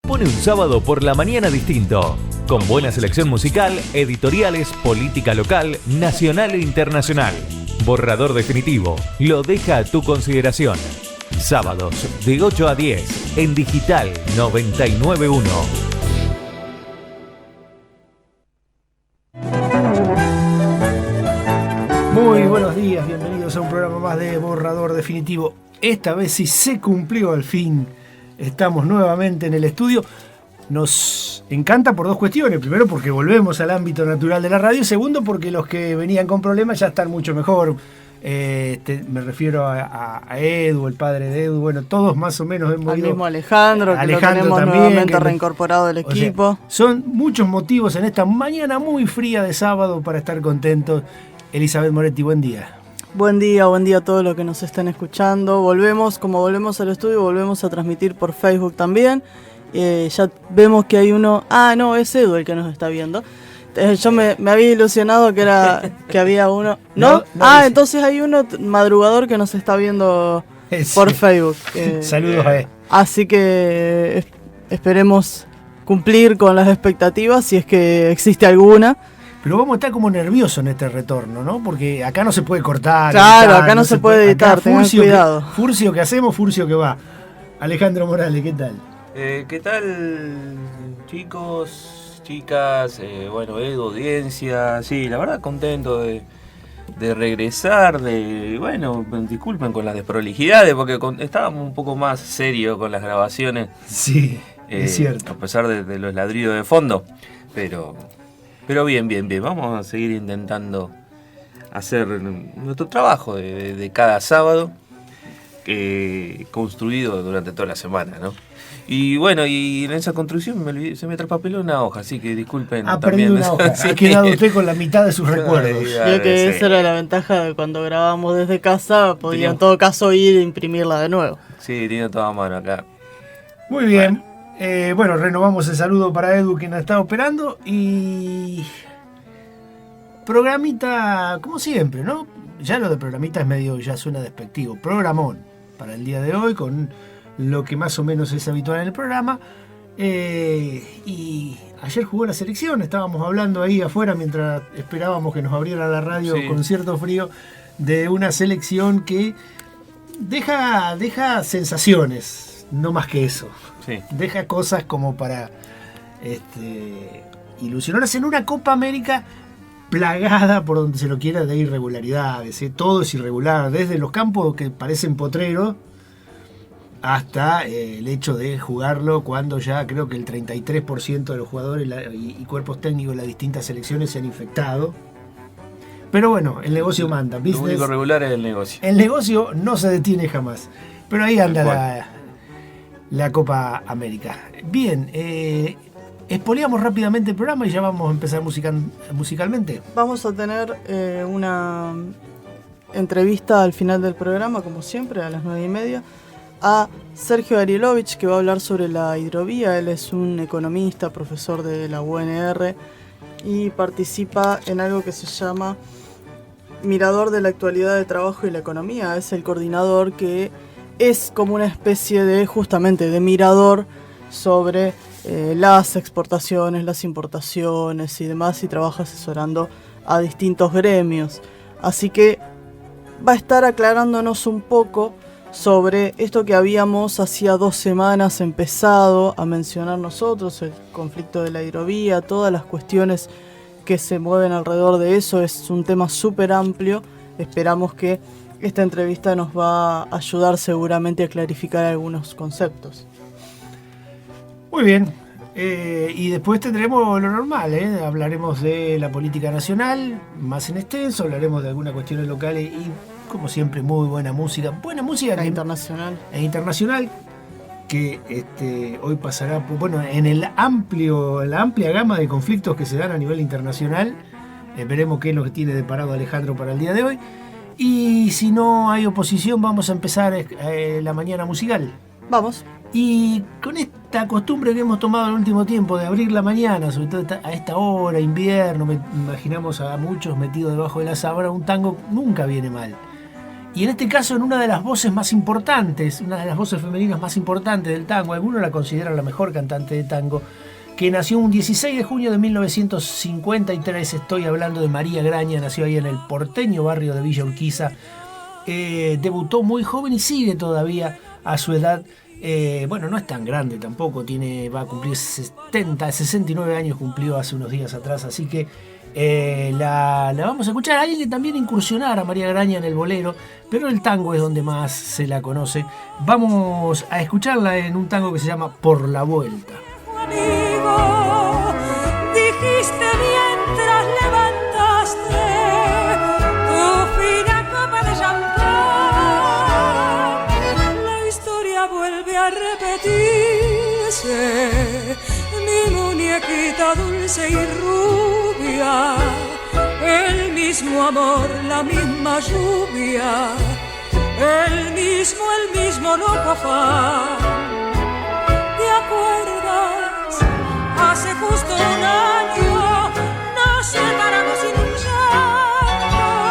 Pone un sábado por la mañana distinto, con buena selección musical, editoriales, política local, nacional e internacional. Borrador definitivo, lo deja a tu consideración. Sábados de 8 a 10 en Digital 99.1. Muy buenos días, bienvenidos a un programa más de Borrador Definitivo. Esta vez sí se cumplió al fin. Estamos nuevamente en el estudio. Nos encanta por dos cuestiones. Primero, porque volvemos al ámbito natural de la radio. Segundo, porque los que venían con problemas ya están mucho mejor. Me refiero a Edu, el padre de Edu. Bueno, todos más o menos hemos ido. Al mismo Alejandro, que lo tenemos también, nuevamente reincorporado del equipo. O sea, son muchos motivos en esta mañana muy fría de sábado para estar contentos. Elizabeth Moretti, buen día. Buen día a todos los que nos están escuchando. Volvemos al estudio, volvemos a transmitir por Facebook también. Ya vemos que hay uno. Ah, no, es Edu el que nos está viendo. Yo me había ilusionado que había uno. ¿No? Entonces hay uno madrugador que nos está viendo por Facebook. Saludos a él. Así que esperemos cumplir con las expectativas, si es que existe alguna. Pero vamos a estar como nerviosos en este retorno, ¿no? Porque acá no se puede cortar. Claro, editar, acá no se puede editar, tengan cuidado. Furcio que hacemos, Furcio que va. Alejandro Morales, ¿qué tal? ¿Qué tal, chicos, chicas? Bueno, Edu, audiencia. Sí, la verdad contento de regresar. Bueno, disculpen con las desprolijidades, porque estábamos un poco más serios con las grabaciones. Sí, es cierto. A pesar de los ladridos de fondo. Pero bien. Vamos a seguir intentando hacer nuestro trabajo de cada sábado, construido durante toda la semana, ¿no? Y bueno, y en esa construcción se me traspapeló una hoja, así que disculpen. También. Una hoja. Sí. Ha quedado usted con la mitad de sus recuerdos. Yo que esa era la ventaja de cuando grabamos desde casa, podía en todo caso ir e imprimirla de nuevo. Sí, tiene toda mano acá. Muy bien. Bueno, renovamos el saludo para Edu, quien está operando, y programita, como siempre, ¿no? Ya lo de programita es medio, ya suena despectivo. Programón para el día de hoy, con lo que más o menos es habitual en el programa. Y ayer jugó la selección, estábamos hablando ahí afuera mientras esperábamos que nos abriera la radio, sí, con cierto frío, de una selección que deja sensaciones, no más que eso. Sí. Deja cosas como para ilusionarse en una Copa América plagada, por donde se lo quiera, de irregularidades. Todo es irregular, desde los campos que parecen potreros hasta el hecho de jugarlo cuando ya creo que el 33% de los jugadores y cuerpos técnicos de las distintas selecciones se han infectado. Pero bueno, el negocio manda. Lo único regular es el negocio. El negocio no se detiene jamás. Pero ahí anda la Copa América. Bien, expoliamos rápidamente el programa y ya vamos a empezar musicalmente. Vamos a tener una entrevista al final del programa, como siempre, a las 9:30, a Sergio Arielovich, que va a hablar sobre la hidrovía. Él es un economista, profesor de la UNR, y participa en algo que se llama Mirador de la Actualidad de Trabajo y la Economía. Es el coordinador que es como una especie de, justamente, de mirador sobre las exportaciones, las importaciones y demás, y trabaja asesorando a distintos gremios. Así que va a estar aclarándonos un poco sobre esto que habíamos hacía 2 semanas empezado a mencionar nosotros, el conflicto de la hidrovía, todas las cuestiones que se mueven alrededor de eso. Es un tema súper amplio. Esperamos que esta entrevista nos va a ayudar seguramente a clarificar algunos conceptos. Muy bien. Y después tendremos lo normal, hablaremos de la política nacional, más en extenso, hablaremos de algunas cuestiones locales y, como siempre, muy buena música. Buena música internacional. Internacional, que hoy pasará, bueno, en la amplia gama de conflictos que se dan a nivel internacional. Veremos qué es lo que tiene deparado Alejandro para el día de hoy. Y si no hay oposición, vamos a empezar la mañana musical. Vamos. Y con esta costumbre que hemos tomado en el último tiempo de abrir la mañana, sobre todo a esta hora, invierno, imaginamos a muchos metidos debajo de la sábana, un tango nunca viene mal. Y en este caso en una de las voces más importantes, una de las voces femeninas más importantes del tango, algunos la consideran la mejor cantante de tango, que nació un 16 de junio de 1953, estoy hablando de María Graña, nació ahí en el porteño barrio de Villa Urquiza, debutó muy joven y sigue todavía a su edad. Bueno, no es tan grande tampoco, va a cumplir 69 años cumplió hace unos días atrás, así que la vamos a escuchar. Alguien que también incursionara a María Graña en el bolero, pero el tango es donde más se la conoce. Vamos a escucharla en un tango que se llama Por la Vuelta. Amigo, dijiste mientras levantaste tu fina copa de champán, la historia vuelve a repetirse, mi muñequita dulce y rubia, el mismo amor, la misma lluvia, el mismo loco afán. ¿Te acuerdas? Hace justo un año nos separamos sin un llanto,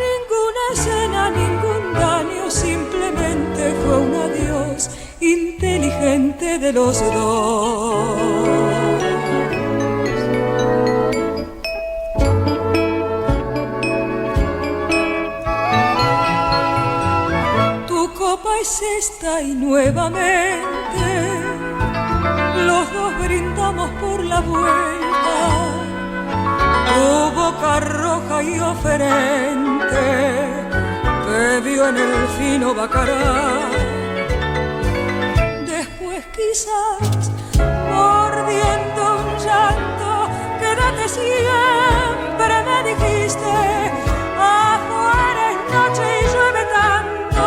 ninguna escena, ningún daño, simplemente fue un adiós inteligente de los dos. Tu copa es esta y nuevamente los dos brindamos por la vuelta, tu boca roja y oferente bebió en el fino bacará. Después quizás mordiendo un llanto, quédate siempre, me dijiste, afuera es noche y llueve tanto,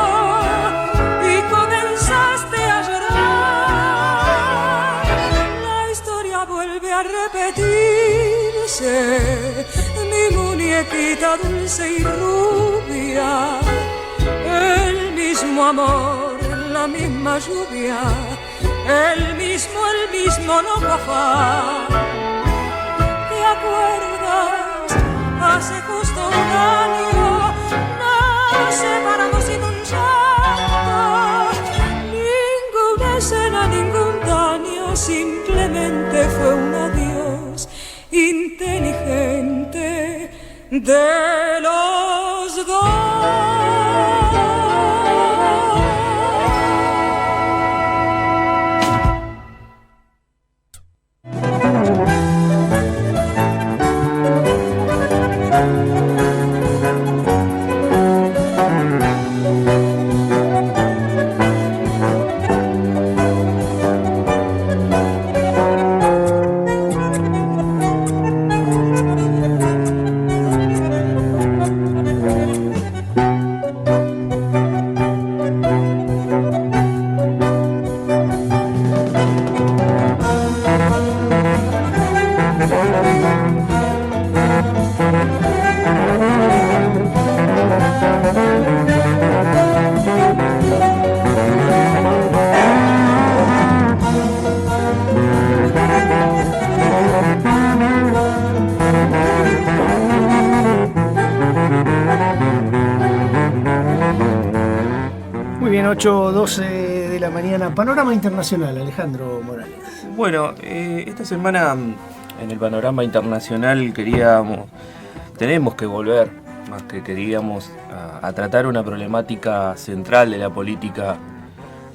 y comenzaste a llorar. La historia vuelve a repetirse, mi muñequita dulce y rubia, el mismo amor, la misma lluvia, el mismo loco afán. ¿Te acuerdas? Hace justo un año nos separamos sin un llanto, ninguna escena, ningún daño, simplemente fue un adiós inteligente de los dos. Muy bien, 8:12 de la mañana. Panorama internacional, Alejandro Morales. Bueno, esta semana en el panorama internacional tenemos que volver, más que queríamos, a tratar una problemática central de la política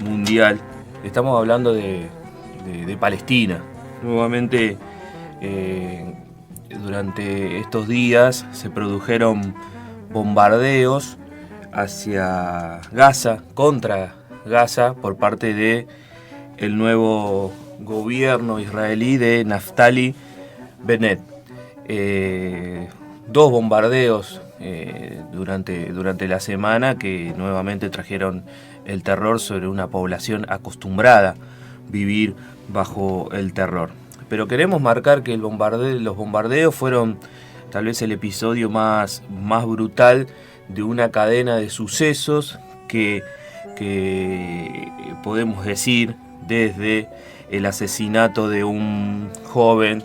mundial. Estamos hablando de Palestina. Nuevamente, durante estos días se produjeron bombardeos hacia Gaza, contra Gaza, por parte de el nuevo gobierno israelí de Naftali Bennett. Dos bombardeos durante la semana que nuevamente trajeron el terror sobre una población acostumbrada a vivir bajo el terror. Pero queremos marcar que los bombardeos fueron tal vez el episodio más brutal de una cadena de sucesos que podemos decir desde el asesinato de un joven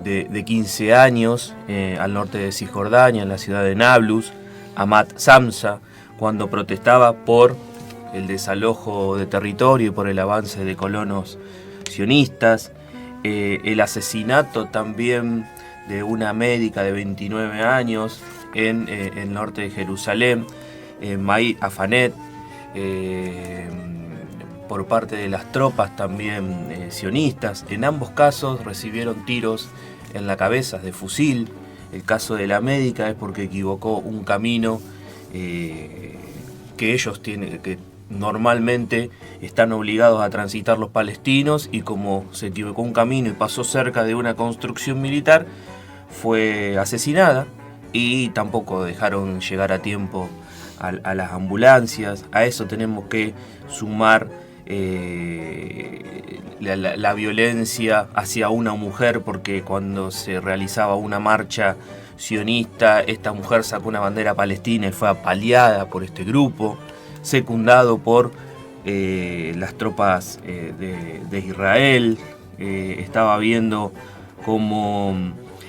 de 15 años al norte de Cisjordania, en la ciudad de Nablus, Ahmad Samsa, cuando protestaba por el desalojo de territorio y por el avance de colonos sionistas, el asesinato también de una médica de 29 años en el norte de Jerusalén, May Afanet, por parte de las tropas también sionistas. En ambos casos recibieron tiros en la cabeza de fusil. El caso de la médica es porque equivocó un camino que ellos tienen, que normalmente están obligados a transitar los palestinos, y como se equivocó un camino y pasó cerca de una construcción militar, fue asesinada, y tampoco dejaron llegar a tiempo a las ambulancias. A eso tenemos que sumar la violencia hacia una mujer, porque cuando se realizaba una marcha sionista, esta mujer sacó una bandera palestina y fue apaleada por este grupo, secundado por las tropas de Israel. Estaba viendo cómo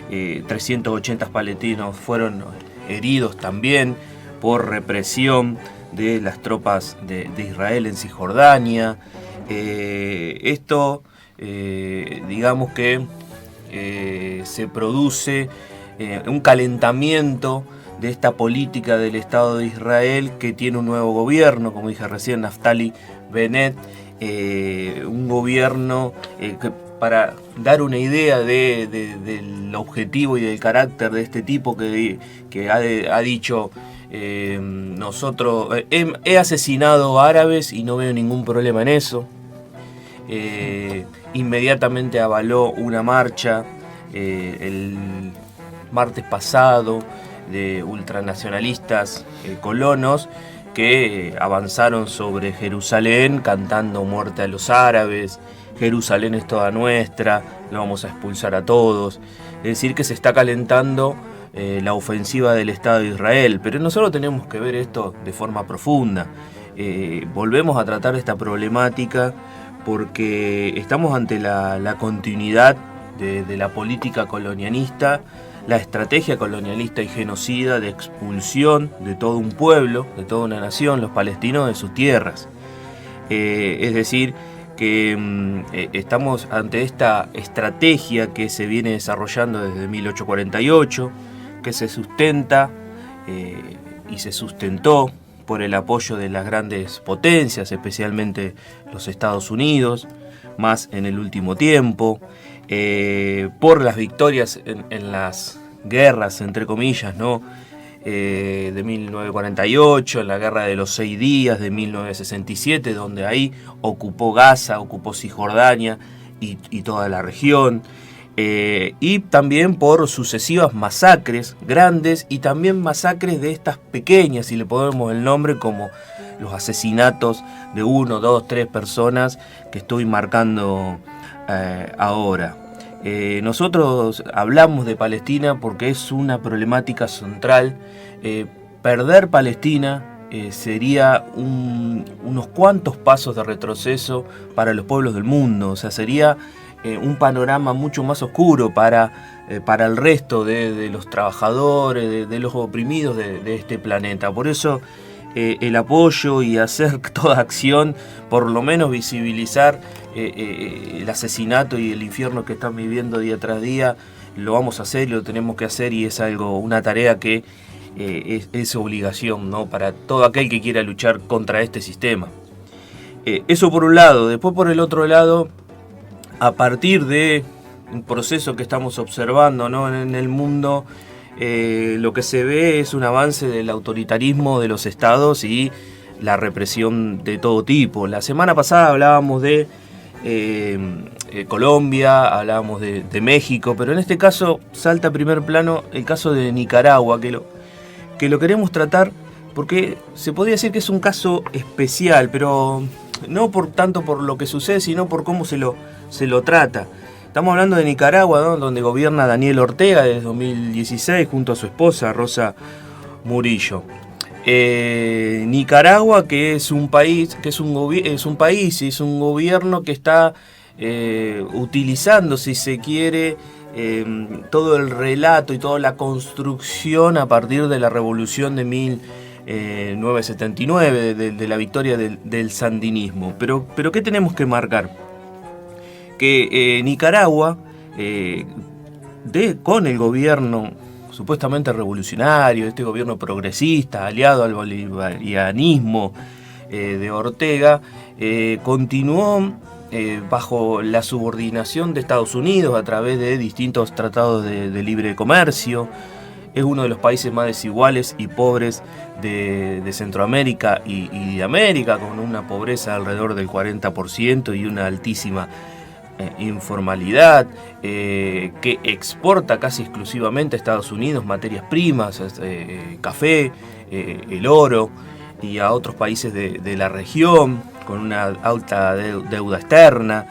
380 palestinos fueron heridos también por represión de las tropas de Israel en Cisjordania. Esto, digamos que se produce un calentamiento de esta política del Estado de Israel, que tiene un nuevo gobierno, como dije recién, Naftali Bennett, un gobierno que, para dar una idea del objetivo y del carácter de este tipo, que ha dicho: he asesinado árabes y no veo ningún problema en eso. Inmediatamente avaló una marcha el martes pasado de ultranacionalistas colonos que avanzaron sobre Jerusalén cantando muerte a los árabes, Jerusalén es toda nuestra, lo vamos a expulsar a todos. Es decir, que se está calentando la ofensiva del Estado de Israel, pero nosotros tenemos que ver esto de forma profunda. Volvemos a tratar esta problemática porque estamos ante la continuidad de la política colonialista, la estrategia colonialista y genocida de expulsión de todo un pueblo, de toda una nación, los palestinos, de sus tierras. Es decir, que estamos ante esta estrategia que se viene desarrollando desde 1848, que se sustenta y se sustentó por el apoyo de las grandes potencias, especialmente los Estados Unidos, más en el último tiempo, por las victorias en las guerras, entre comillas, ¿no? De 1948, en la guerra de los 6 días de 1967, donde ahí ocupó Gaza, ocupó Cisjordania y toda la región. Y también por sucesivas masacres grandes y también masacres de estas pequeñas, si le ponemos el nombre, como los asesinatos de 1, 2, 3 personas que estoy marcando ahora. Nosotros hablamos de Palestina porque es una problemática central. Perder Palestina sería unos cuantos pasos de retroceso para los pueblos del mundo. O sea, sería un panorama mucho más oscuro para el resto de los trabajadores, de los oprimidos de este planeta. Por eso el apoyo y hacer toda acción, por lo menos visibilizar el asesinato y el infierno que están viviendo día tras día, lo vamos a hacer y lo tenemos que hacer, y es una tarea que es obligación, ¿no?, para todo aquel que quiera luchar contra este sistema. Eso por un lado. Después, por el otro lado, a partir de un proceso que estamos observando, ¿no?, en el mundo, lo que se ve es un avance del autoritarismo de los estados y la represión de todo tipo. La semana pasada hablábamos de Colombia, hablábamos de México, pero en este caso salta a primer plano el caso de Nicaragua, que lo queremos tratar porque se podría decir que es un caso especial, pero no tanto por lo que sucede, sino por cómo se lo trata. Estamos hablando de Nicaragua, ¿no?, donde gobierna Daniel Ortega desde 2016 junto a su esposa Rosa Murillo. Nicaragua, que es un país, que es un gobierno que está utilizando, si se quiere, todo el relato y toda la construcción a partir de la revolución de 979, de la victoria del sandinismo. Pero ¿qué tenemos que marcar? Que Nicaragua, con el gobierno supuestamente revolucionario, este gobierno progresista, aliado al bolivarianismo de Ortega, continuó bajo la subordinación de Estados Unidos a través de distintos tratados de libre comercio. Es uno de los países más desiguales y pobres de Centroamérica y de América, con una pobreza alrededor del 40% y una altísima informalidad, que exporta casi exclusivamente a Estados Unidos materias primas, café, el oro, y a otros países de la región, con una alta deuda externa,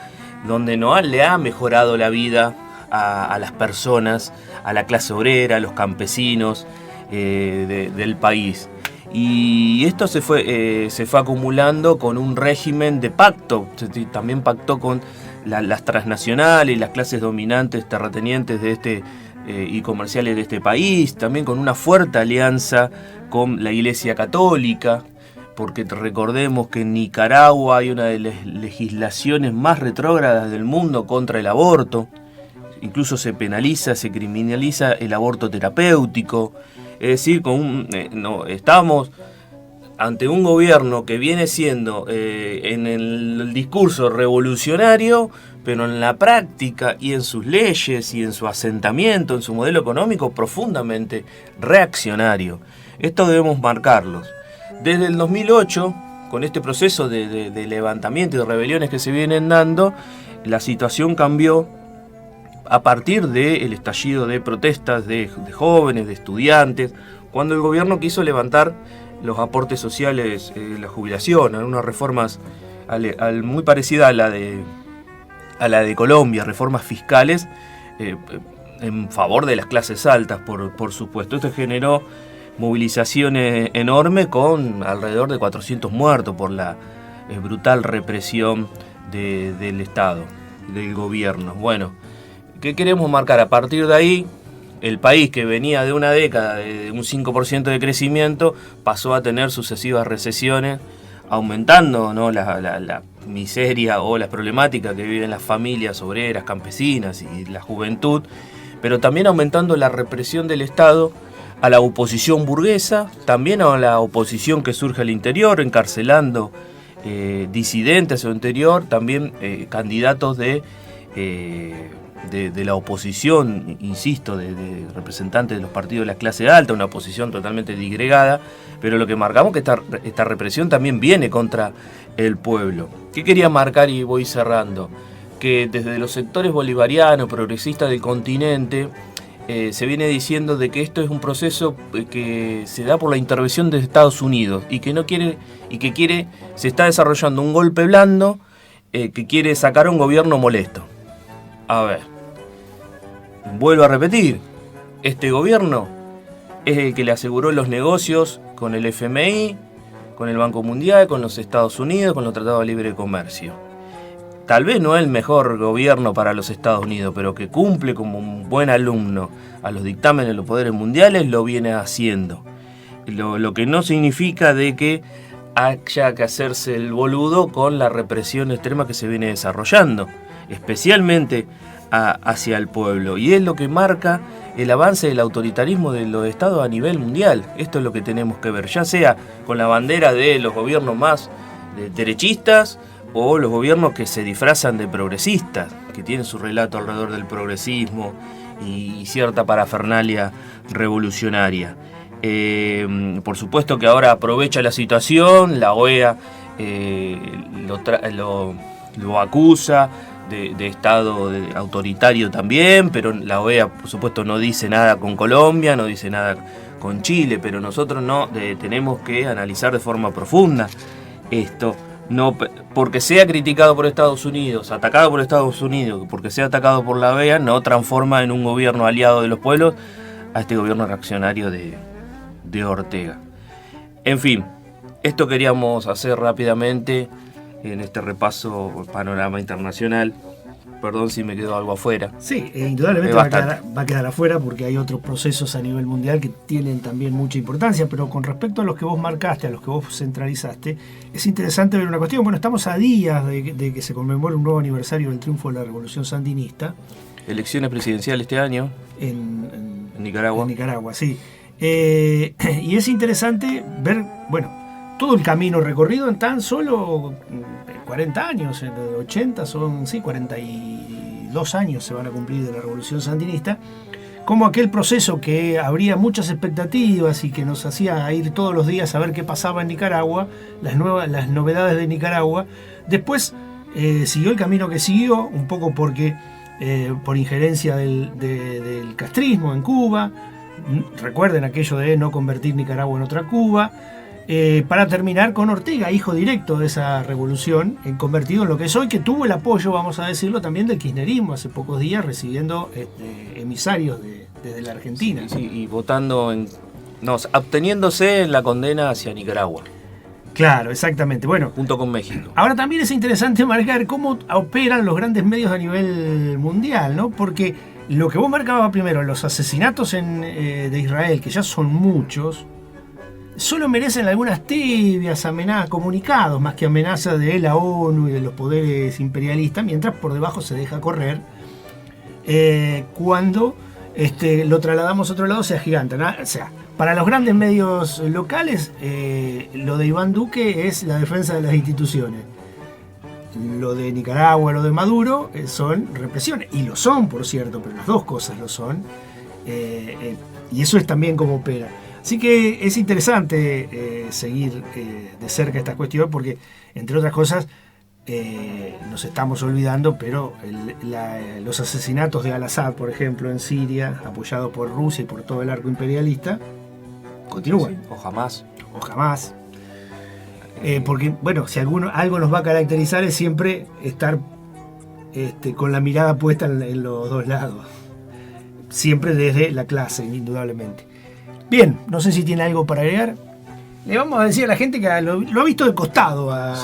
donde no le ha mejorado la vida a las personas, a la clase obrera, a los campesinos del país. Y esto se fue acumulando con un régimen de pacto. También pactó con las transnacionales y las clases dominantes terratenientes y comerciales de este país, también con una fuerte alianza con la Iglesia Católica, porque recordemos que en Nicaragua hay una de las legislaciones más retrógradas del mundo contra el aborto. Incluso se criminaliza el aborto terapéutico. Es decir, estamos ante un gobierno que viene siendo en el discurso revolucionario, pero en la práctica y en sus leyes y en su asentamiento, en su modelo económico, profundamente reaccionario. Esto debemos marcarlos. Desde el 2008, con este proceso de levantamiento y de rebeliones que se vienen dando, la situación cambió a partir del estallido de protestas de jóvenes, de estudiantes, cuando el gobierno quiso levantar los aportes sociales, la jubilación, unas reformas muy parecidas a la de Colombia, reformas fiscales en favor de las clases altas, por supuesto. Esto generó movilizaciones enormes con alrededor de 400 muertos por la brutal represión del Estado, del gobierno. Bueno, ¿qué queremos marcar? A partir de ahí, el país, que venía de una década de un 5% de crecimiento, pasó a tener sucesivas recesiones, aumentando, ¿no?, la miseria o las problemáticas que viven las familias obreras, campesinas y la juventud, pero también aumentando la represión del Estado a la oposición burguesa, también a la oposición que surge al interior, encarcelando disidentes o interior, también candidatos de la oposición, insisto, de representantes de los partidos de la clase alta, una oposición totalmente disgregada, pero lo que marcamos es que esta represión también viene contra el pueblo. ¿Qué quería marcar? Y voy cerrando. Que desde los sectores bolivarianos, progresistas del continente, se viene diciendo de que esto es un proceso que se da por la intervención de Estados Unidos y que se está desarrollando un golpe blando que quiere sacar a un gobierno molesto. A ver, vuelvo a repetir, este gobierno es el que le aseguró los negocios con el FMI, con el Banco Mundial, con los Estados Unidos, con los tratados de libre comercio. Tal vez no es el mejor gobierno para los Estados Unidos, pero que cumple como un buen alumno a los dictámenes de los poderes mundiales, lo viene haciendo. Lo que no significa de que haya que hacerse el boludo con la represión extrema que se viene desarrollando, especialmente hacia el pueblo. Y es lo que marca el avance del autoritarismo de los estados a nivel mundial. Esto es lo que tenemos que ver, ya sea con la bandera de los gobiernos más derechistas o los gobiernos que se disfrazan de progresistas, que tienen su relato alrededor del progresismo y cierta parafernalia revolucionaria. Por supuesto que ahora aprovecha la situación, la OEA lo acusa de Estado autoritario también, pero la OEA por supuesto no dice nada con Colombia, no dice nada con Chile, pero nosotros tenemos que analizar de forma profunda esto. No porque sea criticado por Estados Unidos, atacado por Estados Unidos, porque sea atacado por la OEA, no transforma en un gobierno aliado de los pueblos a este gobierno reaccionario de Ortega. En fin, esto queríamos hacer rápidamente en este repaso panorama internacional perdón si me quedó algo afuera. Sí, indudablemente Es va a quedar afuera porque hay otros procesos a nivel mundial que tienen también mucha importancia, pero con respecto a los que vos marcaste, a los que vos centralizaste, es interesante ver una cuestión. Bueno, estamos a días de que se conmemore un nuevo aniversario del triunfo de la Revolución Sandinista. Elecciones presidenciales este año En Nicaragua. En Nicaragua, sí. Y es interesante ver, bueno, todo el camino recorrido en tan solo 40 años, en 80 son, sí, 42 años se van a cumplir de la Revolución Sandinista, como aquel proceso que habría muchas expectativas y que nos hacía ir todos los días a ver qué pasaba en Nicaragua, las novedades de Nicaragua, después siguió el camino que siguió, un poco porque por injerencia del castrismo en Cuba. Recuerden aquello de no convertir Nicaragua en otra Cuba, para terminar con Ortega, hijo directo de esa revolución, convertido en lo que es hoy, que tuvo el apoyo, vamos a decirlo, también del kirchnerismo hace pocos días, recibiendo emisarios desde la Argentina. Sí, y votando obteniéndose en la condena hacia Nicaragua. Claro, exactamente. Bueno, junto con México. Ahora también es interesante marcar cómo operan los grandes medios a nivel mundial, ¿no? Porque lo que vos marcabas primero, los asesinatos de Israel, que ya son muchos, solo merecen algunas tibias amenazas, comunicados, más que amenazas de la ONU y de los poderes imperialistas, mientras por debajo se deja correr cuando lo trasladamos a otro lado, sea gigante, ¿no? O sea, para los grandes medios locales, lo de Iván Duque es la defensa de las instituciones. Lo de Nicaragua, lo de Maduro, son represiones. Y lo son, por cierto, pero las dos cosas lo son. Y eso es también como opera. Así que es interesante seguir de cerca esta cuestión porque, entre otras cosas, nos estamos olvidando, pero los asesinatos de Al-Assad, por ejemplo, en Siria, apoyado por Rusia y por todo el arco imperialista, continúan. Sí, o jamás. O jamás. Porque, bueno, si algo nos va a caracterizar es siempre estar con la mirada puesta en los dos lados. Siempre desde la clase, indudablemente. Bien, no sé si tiene algo para agregar. Le vamos a decir a la gente que lo ha visto de costado a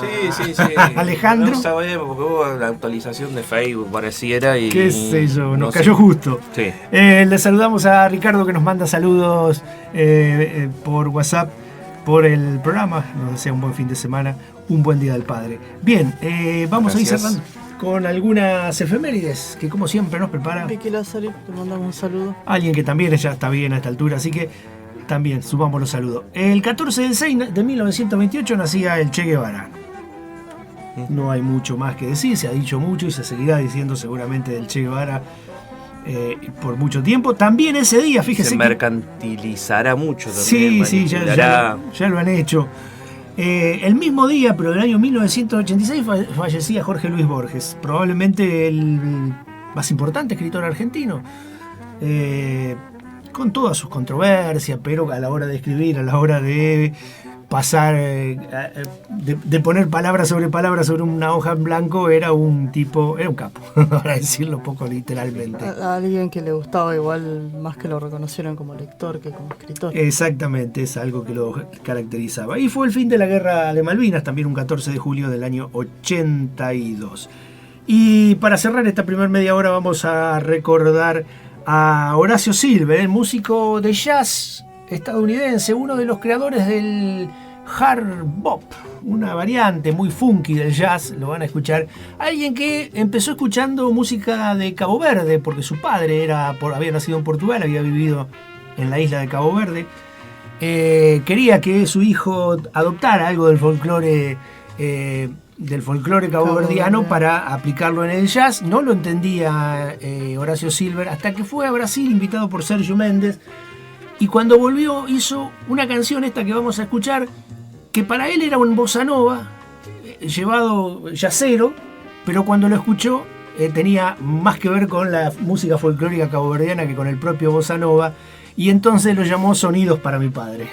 Alejandro. No sabemos, porque hubo la actualización de Facebook, pareciera. Y qué sé yo, nos cayó justo. Sí. Le saludamos a Ricardo, que nos manda saludos por WhatsApp, por el programa. Nos desea un buen fin de semana, un buen Día del Padre. Bien, vamos a ir cerrando con algunas efemérides que, como siempre, nos prepara Vicky Lázaro, te mandamos un saludo. Alguien que también ya está bien a esta altura, así que también sumamos los saludos. El 14 del 6 de 1928 nacía el Che Guevara. No hay mucho más que decir, se ha dicho mucho y se seguirá diciendo seguramente del Che Guevara por mucho tiempo. También ese día, fíjese. Se mercantilizará mucho también. Sí, ya lo han hecho. El mismo día, pero del año 1986, fallecía Jorge Luis Borges, probablemente el más importante escritor argentino. Con todas sus controversias, pero a la hora de escribir, a la hora de pasar, de poner palabras sobre una hoja en blanco, era un capo, para decirlo poco literalmente. A alguien que le gustaba igual más que lo reconocieran como lector que como escritor. Exactamente, es algo que lo caracterizaba. Y fue el fin de la Guerra de Malvinas, también un 14 de julio del año 82. Y para cerrar esta primera media hora vamos a recordar a Horacio Silver, el músico de jazz estadounidense, uno de los creadores del hard bop, una variante muy funky del jazz, lo van a escuchar. Alguien que empezó escuchando música de Cabo Verde, porque su padre había nacido en Portugal, había vivido en la isla de Cabo Verde. Quería que su hijo adoptara algo del folclore caboverdiano para aplicarlo en el jazz. No lo entendía Horacio Silver hasta que fue a Brasil, invitado por Sergio Méndez, y cuando volvió hizo una canción, esta que vamos a escuchar, que para él era un bossa nova llevado jazzero, pero cuando lo escuchó tenía más que ver con la música folclórica caboverdiana que con el propio bossa nova, y entonces lo llamó Sonidos para mi padre.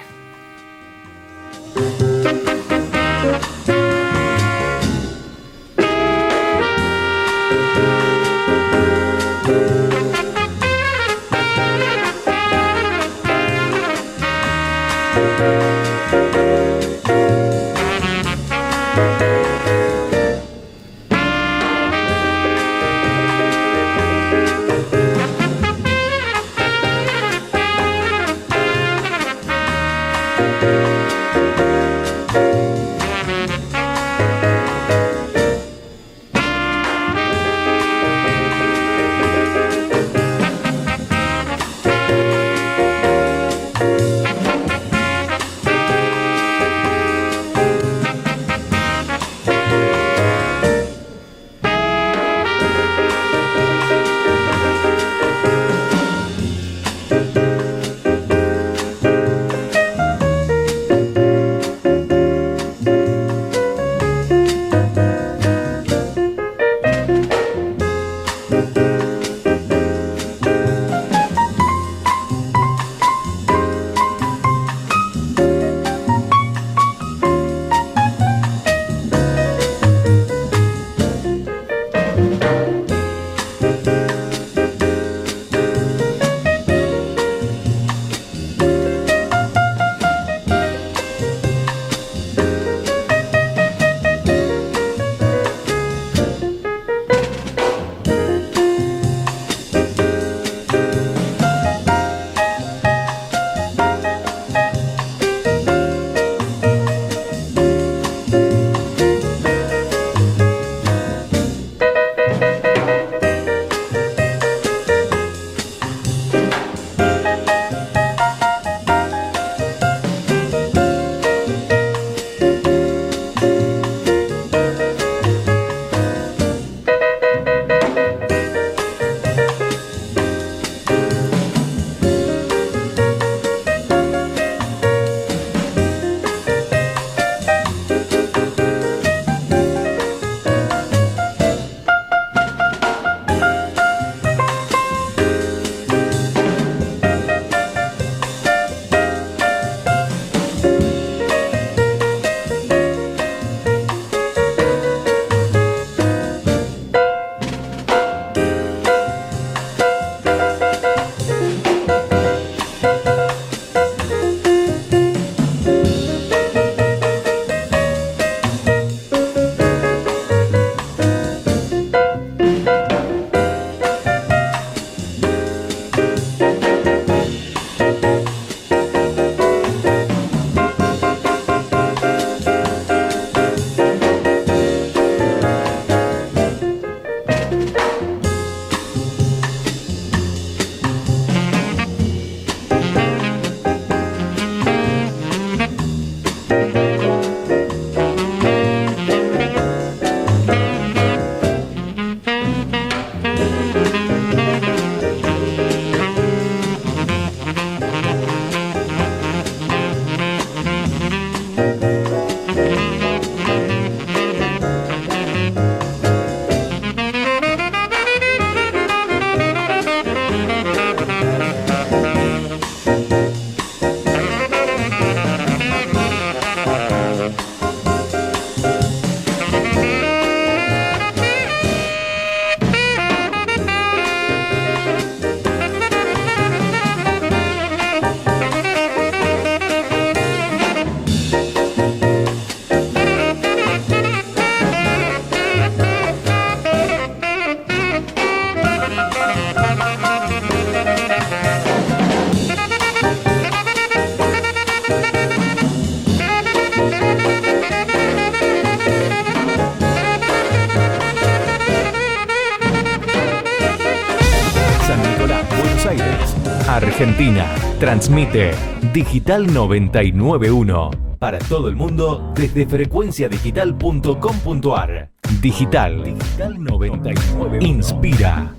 Argentina. Transmite Digital 991 para todo el mundo desde frecuenciadigital.com.ar. Digital 99. Inspira.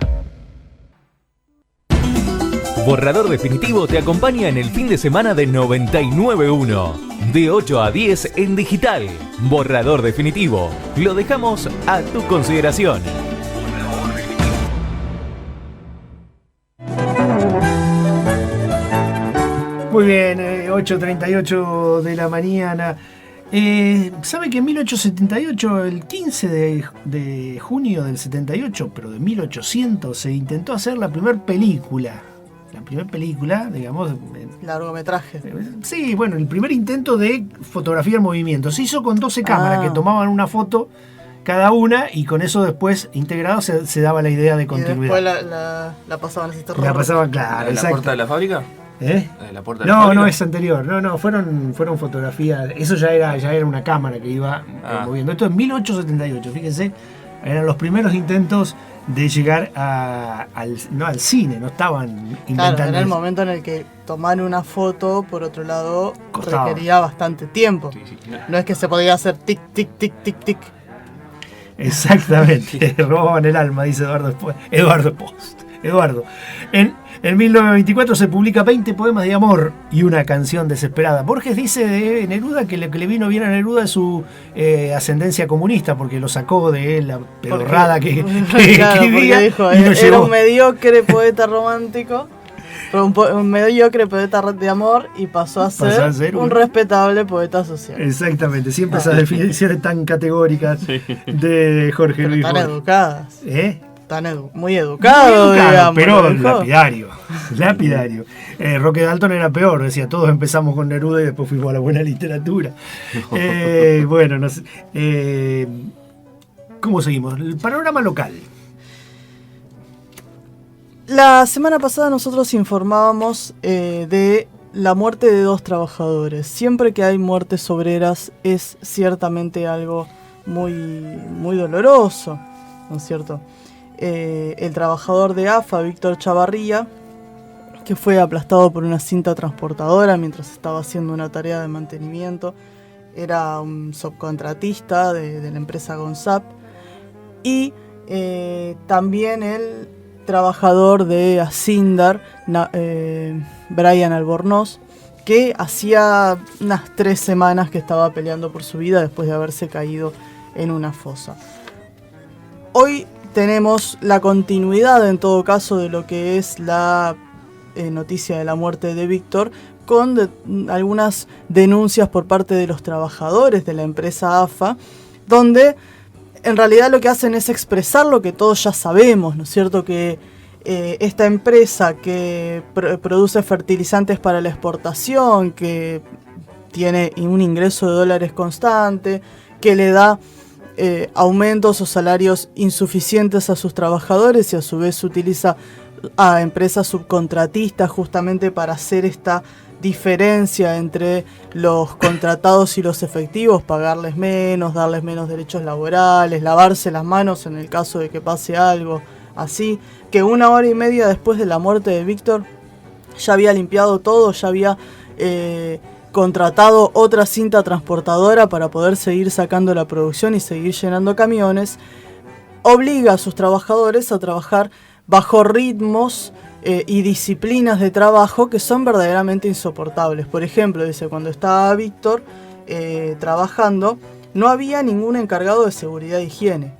Borrador Definitivo te acompaña en el fin de semana de 99.1. De 8 a 10 en Digital. Borrador Definitivo. Lo dejamos a tu consideración. Muy bien, 8:38 de la mañana. ¿Sabe que en 1878, el 15 de junio del 78, pero de 1800, se intentó hacer la primera película? La primera película, digamos... Largometraje. Sí, bueno, el primer intento de fotografiar movimiento. Se hizo con 12 cámaras que tomaban una foto cada una y con eso después integrado se daba la idea de continuidad. Y después la pasaban así. La pasaban, claro, ¿La puerta de la fábrica? ¿La puerta de la fábrica? No, es anterior. No, fueron fotografías. Eso ya era una cámara que iba moviendo. Esto es 1878, fíjense. Eran los primeros intentos de llegar al cine, no estaban inventando. Claro, era el momento en el que tomar una foto, por otro lado, requería bastante tiempo. Sí. No es que se podía hacer tic, tic, tic, tic, tic. Exactamente, robaban el alma, dice Eduardo Post. Eduardo. En 1924 se publica 20 poemas de amor y una canción desesperada. Borges dice de Neruda que lo que le vino bien a Neruda es su ascendencia comunista, porque lo sacó de la pedorrada que escribía. Dijo, y lo era llevó. un mediocre poeta romántico, un mediocre poeta de amor, y pasó a ser un respetable poeta social. Exactamente, siempre esas definiciones tan categóricas de Jorge Pero Luis tan Borges. educadas. Muy Muy educado, educado, digamos. pero ¿no? lapidario. Roque Dalton era peor, decía, todos empezamos con Neruda y después fuimos a la buena literatura. Bueno, no sé. ¿Cómo seguimos? El panorama local. La semana pasada nosotros informábamos de la muerte de 2 trabajadores. Siempre que hay muertes obreras es ciertamente algo muy, muy doloroso, ¿no es cierto? El trabajador de AFA, Víctor Chavarría, que fue aplastado por una cinta transportadora mientras estaba haciendo una tarea de mantenimiento. Era un subcontratista de la empresa Gonsap. Y también el trabajador de Asindar, Brian Albornoz, que hacía unas 3 semanas que estaba peleando por su vida después de haberse caído en una fosa. Hoy tenemos la continuidad, en todo caso, de lo que es la noticia de la muerte de Víctor, con algunas denuncias por parte de los trabajadores de la empresa AFA, donde en realidad lo que hacen es expresar lo que todos ya sabemos, ¿no es cierto? Que esta empresa que produce fertilizantes para la exportación, que tiene un ingreso de dólares constante, que le da aumentos o salarios insuficientes a sus trabajadores y a su vez utiliza a empresas subcontratistas justamente para hacer esta diferencia entre los contratados y los efectivos, pagarles menos, darles menos derechos laborales, lavarse las manos en el caso de que pase algo así, que 1 hora y media después de la muerte de Víctor ya había limpiado todo, ya había contratado otra cinta transportadora para poder seguir sacando la producción y seguir llenando camiones, obliga a sus trabajadores a trabajar bajo ritmos y disciplinas de trabajo que son verdaderamente insoportables. Por ejemplo, dice, cuando estaba Víctor trabajando, no había ningún encargado de seguridad e higiene.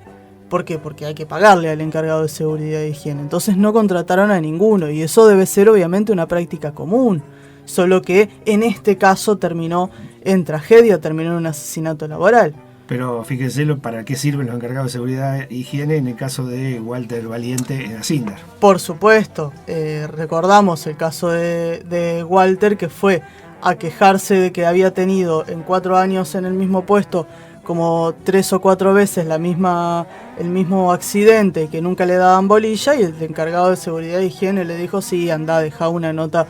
¿Por qué? Porque hay que pagarle al encargado de seguridad e higiene. Entonces no contrataron a ninguno, y eso debe ser obviamente una práctica común. Solo que en este caso terminó en tragedia, terminó en un asesinato laboral. Pero fíjense para qué sirven los encargados de seguridad e higiene en el caso de Walter Valiente en Asindar. Por supuesto, recordamos el caso de Walter, que fue a quejarse de que había tenido en 4 años en el mismo puesto como 3 o 4 veces el mismo accidente y que nunca le daban bolilla, y el encargado de seguridad e higiene le dijo, sí, anda, deja una nota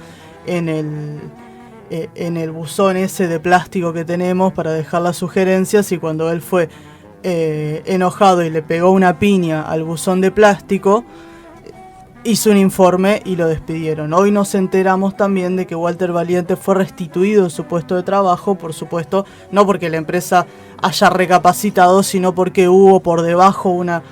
en el buzón ese de plástico que tenemos para dejar las sugerencias, y cuando él fue enojado y le pegó una piña al buzón de plástico, hizo un informe y lo despidieron. Hoy nos enteramos también de que Walter Valiente fue restituido en su puesto de trabajo, por supuesto, no porque la empresa haya recapacitado, sino porque hubo por debajo una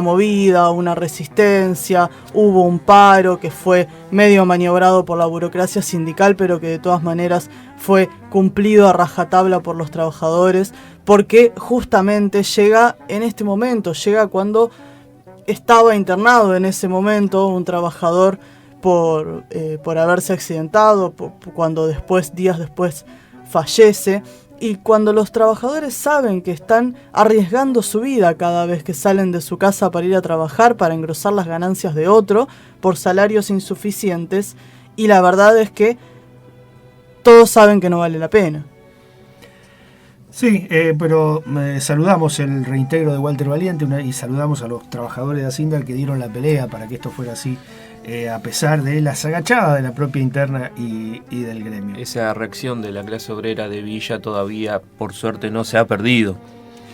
movida, una resistencia, hubo un paro que fue medio maniobrado por la burocracia sindical, pero que de todas maneras fue cumplido a rajatabla por los trabajadores, porque justamente llega en este momento, llega cuando estaba internado en ese momento un trabajador por haberse accidentado, cuando días después fallece. Y cuando los trabajadores saben que están arriesgando su vida cada vez que salen de su casa para ir a trabajar, para engrosar las ganancias de otro, por salarios insuficientes, y la verdad es que todos saben que no vale la pena. Sí, pero saludamos el reintegro de Walter Valiente y saludamos a los trabajadores de Asindar que dieron la pelea para que esto fuera así, a pesar de las agachadas de la propia interna y del gremio. Esa reacción de la clase obrera de Villa todavía, por suerte, no se ha perdido,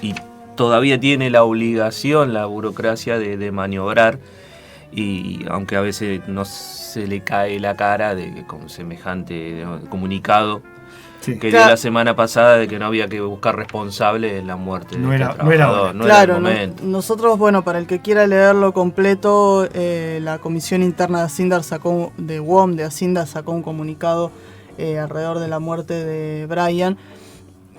y todavía tiene la obligación la burocracia de maniobrar, y aunque a veces no se le cae la cara con semejante comunicado. Sí. que dio la semana pasada de que no había que buscar responsables en la muerte No de era- este no era trabajador. ahora. No era el Claro, momento. nosotros, bueno, para el que quiera leerlo completo, la Comisión Interna de Hacienda de WOM de Hacienda sacó un comunicado alrededor de la muerte de Brian.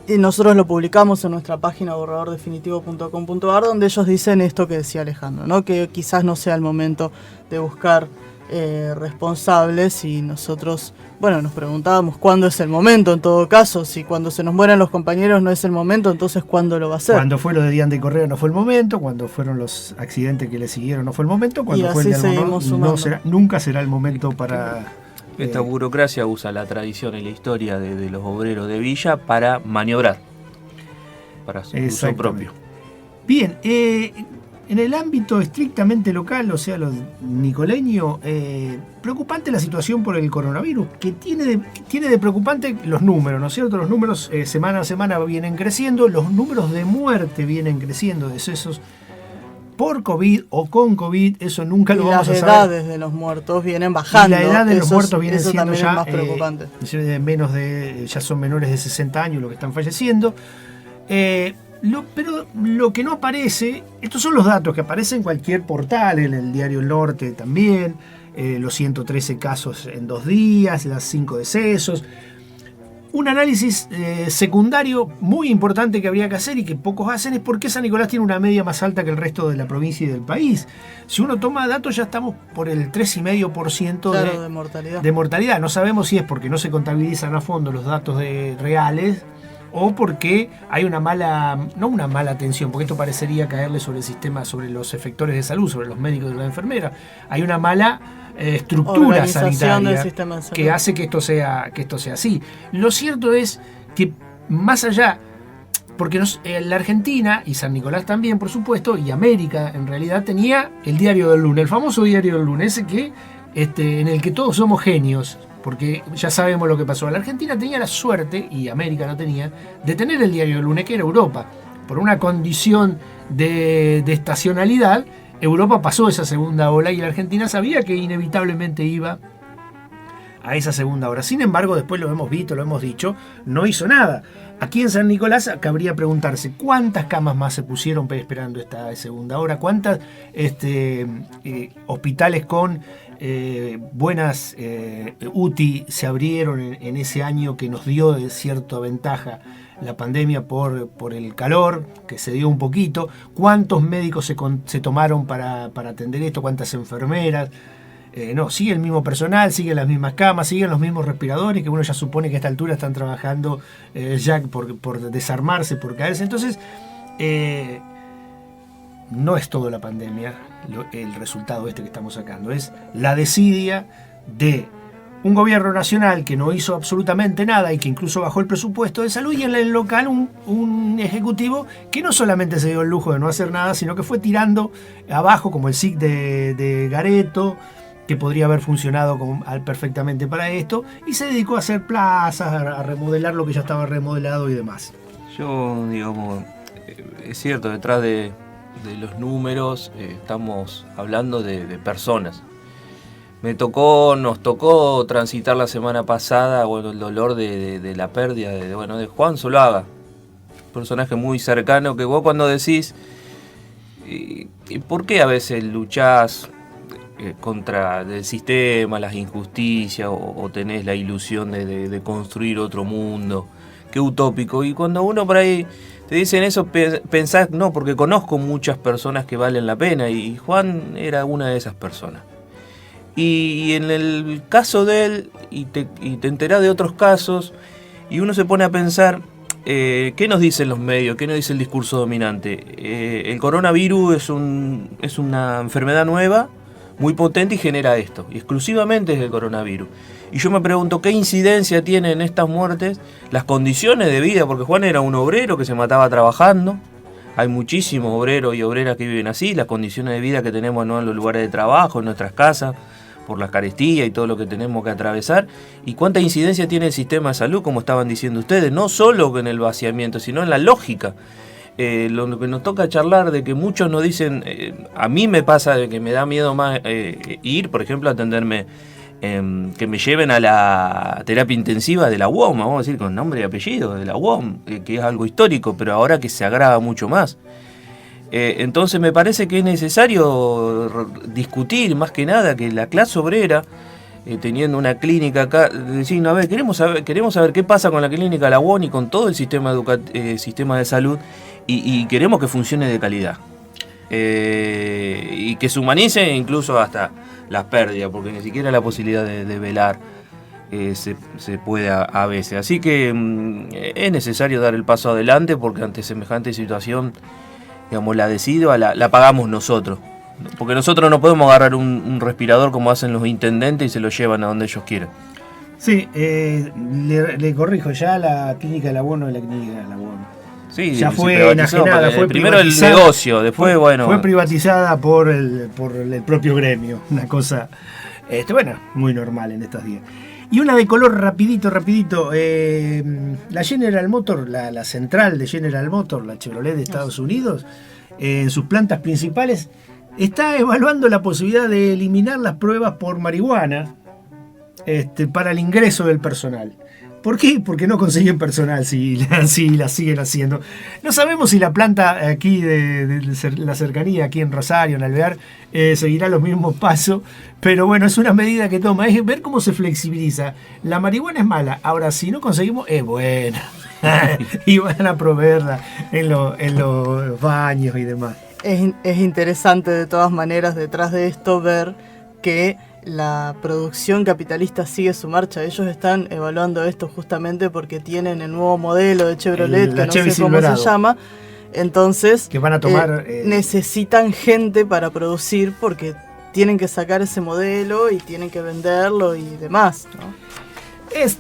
Y nosotros lo publicamos en nuestra página borradordefinitivo.com.ar, donde ellos dicen esto que decía Alejandro, ¿no? Que quizás no sea el momento de buscar responsables, y nosotros, bueno, nos preguntábamos cuándo es el momento en todo caso. Si cuando se nos mueren los compañeros no es el momento, entonces ¿cuándo lo va a ser? Cuando fue lo de Dian de Correa no fue el momento, cuando fueron los accidentes que le siguieron no fue el momento, cuando Y fue el así de Albornoz seguimos sumando. nunca será el momento para... Esta burocracia usa la tradición y la historia de los obreros de Villa para maniobrar, para su uso Exactamente. propio. Bien, en el ámbito estrictamente local, o sea, lo nicoleño, preocupante la situación por el coronavirus, que tiene de preocupante los números, ¿no es cierto? Los números semana a semana vienen creciendo, los números de muerte vienen creciendo, decesos por COVID o con COVID, eso nunca lo Y vamos a las saber. edades de los muertos vienen bajando. Y la edad de los Eso muertos viene eso siendo también ya es más preocupante. ya son menores de 60 años los que están falleciendo. Pero lo que no aparece, estos son los datos que aparecen en cualquier portal, en el diario El Norte también, los 113 casos en 2 días, las 5 decesos. Un análisis secundario muy importante que habría que hacer y que pocos hacen es por qué San Nicolás tiene una media más alta que el resto de la provincia y del país. Si uno toma datos ya estamos por el 3,5% Claro, de mortalidad. de mortalidad. No sabemos si es porque no se contabilizan a fondo los datos reales o porque hay no una mala atención, porque esto parecería caerle sobre el sistema, sobre los efectores de salud, sobre los médicos y las enfermeras. Hay una mala estructura Organización sanitaria del sistema de salud. que hace que esto sea así. Lo cierto es que más allá, porque la Argentina y San Nicolás también, por supuesto, y América en realidad tenía el diario del lunes, el famoso diario del lunes, ese que en el que todos somos genios, porque ya sabemos lo que pasó. La Argentina tenía la suerte, y América no tenía, de tener el diario del lunes, que era Europa. Por una condición de estacionalidad, Europa pasó esa segunda ola y la Argentina sabía que inevitablemente iba a esa segunda ola. Sin embargo, después lo hemos visto, lo hemos dicho, no hizo nada. Aquí en San Nicolás cabría preguntarse cuántas camas más se pusieron esperando esta segunda hora, cuántas hospitales con buenas UTI se abrieron en ese año que nos dio de cierta ventaja la pandemia por el calor, que se dio un poquito, cuántos médicos se tomaron para atender esto, cuántas enfermeras. No, sigue el mismo personal, siguen las mismas camas, siguen los mismos respiradores, que uno ya supone que a esta altura están trabajando ya por desarmarse, por caerse. Entonces, no es todo la pandemia el resultado que estamos sacando, es la desidia de un gobierno nacional que no hizo absolutamente nada y que incluso bajó el presupuesto de salud, y en el local un ejecutivo que no solamente se dio el lujo de no hacer nada, sino que fue tirando abajo, como el SIC de Gareto, que podría haber funcionado perfectamente para esto, y se dedicó a hacer plazas, a remodelar lo que ya estaba remodelado y demás. Yo, digamos, es cierto, detrás de los números estamos hablando de personas. Nos tocó transitar la semana pasada, bueno, el dolor de la pérdida de Juan Zuluaga, un personaje muy cercano que vos cuando decís, ¿por qué a veces luchás contra el sistema, las injusticias, o tenés la ilusión de construir otro mundo? Qué utópico. Y cuando uno por ahí te dicen eso, pensás, no, porque conozco muchas personas que valen la pena, y Juan era una de esas personas. Y en el caso de él, y te enterás de otros casos, y uno se pone a pensar, ¿qué nos dicen los medios? ¿Qué nos dice el discurso dominante? El coronavirus es una enfermedad nueva, muy potente, y genera esto, y exclusivamente es el coronavirus. Y yo me pregunto, ¿qué incidencia tienen en estas muertes las condiciones de vida? Porque Juan era un obrero que se mataba trabajando. Hay muchísimos obreros y obreras que viven así, las condiciones de vida que tenemos, ¿no?, en los lugares de trabajo, en nuestras casas, por la carestía y todo lo que tenemos que atravesar. ¿Y cuánta incidencia tiene el sistema de salud, como estaban diciendo ustedes? No solo en el vaciamiento, sino en la lógica. Lo que nos toca charlar, de que muchos nos dicen, a mí me pasa de que me da miedo más ir, por ejemplo, a atenderme que me lleven a la terapia intensiva de la UOM, vamos a decir con nombre y apellido, de la UOM, que es algo histórico, pero ahora que se agrava mucho más. Entonces me parece que es necesario discutir más que nada que la clase obrera, teniendo una clínica acá, decir, a ver, queremos saber qué pasa con la clínica de la UOM y con todo el sistema de salud, y queremos que funcione de calidad. Y que se humanice incluso hasta las pérdidas, porque ni siquiera la posibilidad de velar se puede a veces. Así que es necesario dar el paso adelante, porque ante semejante situación, digamos, la pagamos nosotros. Porque nosotros no podemos agarrar un respirador como hacen los intendentes y se lo llevan a donde ellos quieran. Sí, le corrijo, ya la clínica de la UOM no es la clínica de la UOM. Sí, ya fue enajenada, fue primero el negocio, después fue privatizada por el propio gremio, una cosa muy normal en estos días. Y una de color rapidito, la General Motors, la central de General Motors, la Chevrolet de Estados Unidos, en sus plantas principales, está evaluando la posibilidad de eliminar las pruebas por marihuana para el ingreso del personal. ¿Por qué? Porque no consiguen personal si la siguen haciendo. No sabemos si la planta aquí de la cercanía, aquí en Rosario, en Alvear, seguirá los mismos pasos, pero bueno, es una medida que toma, es ver cómo se flexibiliza. La marihuana es mala, ahora si no conseguimos, es buena. Y van a proveerla en los baños y demás. Es interesante de todas maneras detrás de esto ver que la producción capitalista sigue su marcha. Ellos están evaluando esto justamente porque tienen el nuevo modelo de Chevrolet, que no sé cómo se llama. Entonces, que van a tomar, necesitan gente para producir porque tienen que sacar ese modelo y tienen que venderlo y demás, ¿no? Es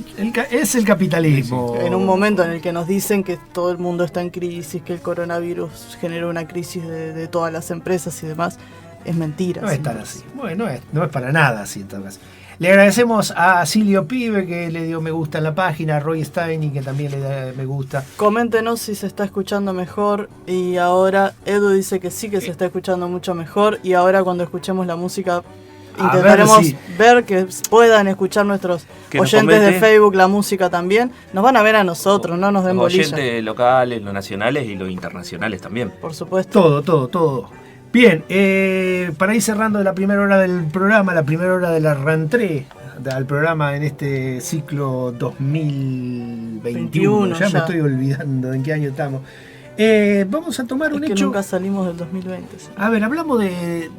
el capitalismo. En un momento en el que nos dicen que todo el mundo está en crisis, que el coronavirus generó una crisis de todas las empresas y demás, es mentira. No es tan así. Bueno, no es para nada así en todo caso. Le agradecemos a Silvio Pibe, que le dio me gusta en la página, a Roy Steiny, que también le da me gusta. Coméntenos si se está escuchando mejor. Y ahora Edu dice que sí, que se está escuchando mucho mejor. Y ahora cuando escuchemos la música intentaremos ver que puedan escuchar nuestros oyentes de Facebook la música también. Nos van a ver a nosotros, no nos den bolilla. Los oyentes locales, los nacionales y los internacionales también. Por supuesto. Todo. Bien, para ir cerrando la primera hora del programa, la primera hora de la rentrée al programa en este ciclo 2021. Ya me estoy olvidando en qué año estamos. Vamos a tomar un hecho. Que nunca salimos del 2020. Sí. A ver, hablamos de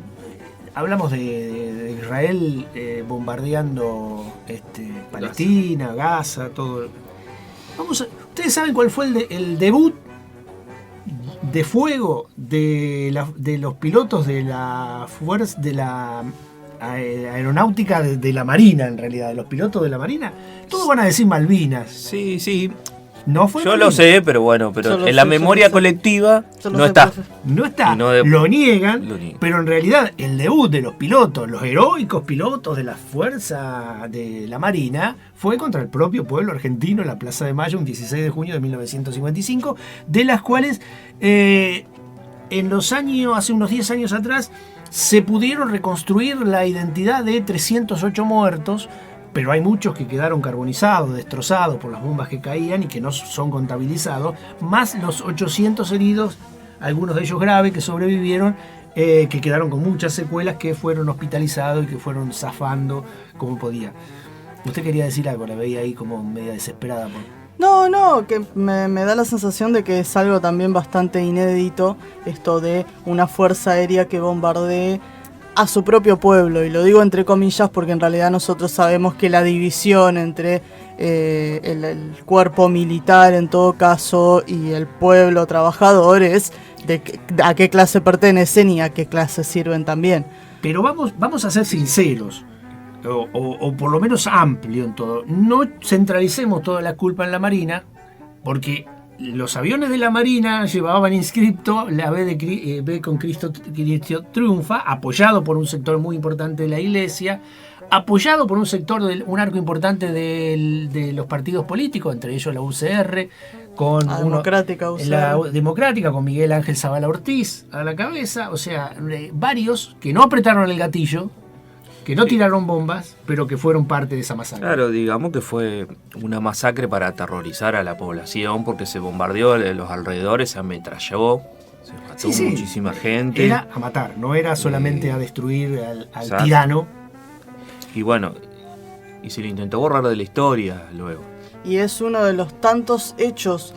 Israel bombardeando Palestina, Gaza, todo. ¿Ustedes saben cuál fue el debut de fuego de los pilotos de la fuerza de la aeronáutica de la Marina, en realidad, de los pilotos de la Marina? Todos van a decir Malvinas. Sí. No fue yo Malvinas. Lo sé, pero bueno, en la memoria colectiva no está. No está. Lo niegan, pero en realidad el debut de los pilotos, los heroicos pilotos de la fuerza de la Marina, fue contra el propio pueblo argentino en la Plaza de Mayo, un 16 de junio de 1955, de las cuales hace unos 10 años atrás, se pudieron reconstruir la identidad de 308 muertos, pero hay muchos que quedaron carbonizados, destrozados por las bombas que caían y que no son contabilizados, más los 800 heridos, algunos de ellos graves, que sobrevivieron, que quedaron con muchas secuelas, que fueron hospitalizados y que fueron zafando como podía. Usted quería decir algo, la veía ahí como media desesperada. No, que me da la sensación de que es algo también bastante inédito, esto de una fuerza aérea que bombardee a su propio pueblo, y lo digo entre comillas porque en realidad nosotros sabemos que la división entre el cuerpo militar en todo caso y el pueblo trabajador es de a qué clase pertenecen y a qué clase sirven también. Pero vamos a ser sinceros, o por lo menos amplio en todo. No centralicemos toda la culpa en la Marina, porque los aviones de la Marina llevaban inscripto la B con Cristo triunfa, apoyado por un sector muy importante de la iglesia, apoyado por un sector, un arco importante de los partidos políticos, entre ellos la UCR, con la Democrática, con Miguel Ángel Zavala Ortiz a la cabeza, o sea, varios que no apretaron el gatillo, que no tiraron bombas, pero que fueron parte de esa masacre. Claro, digamos que fue una masacre para aterrorizar a la población, porque se bombardeó los alrededores, se ametralló, se mató muchísima gente. Era a matar, no era solamente a destruir al tirano. Y bueno, y se lo intentó borrar de la historia luego. Y es uno de los tantos hechos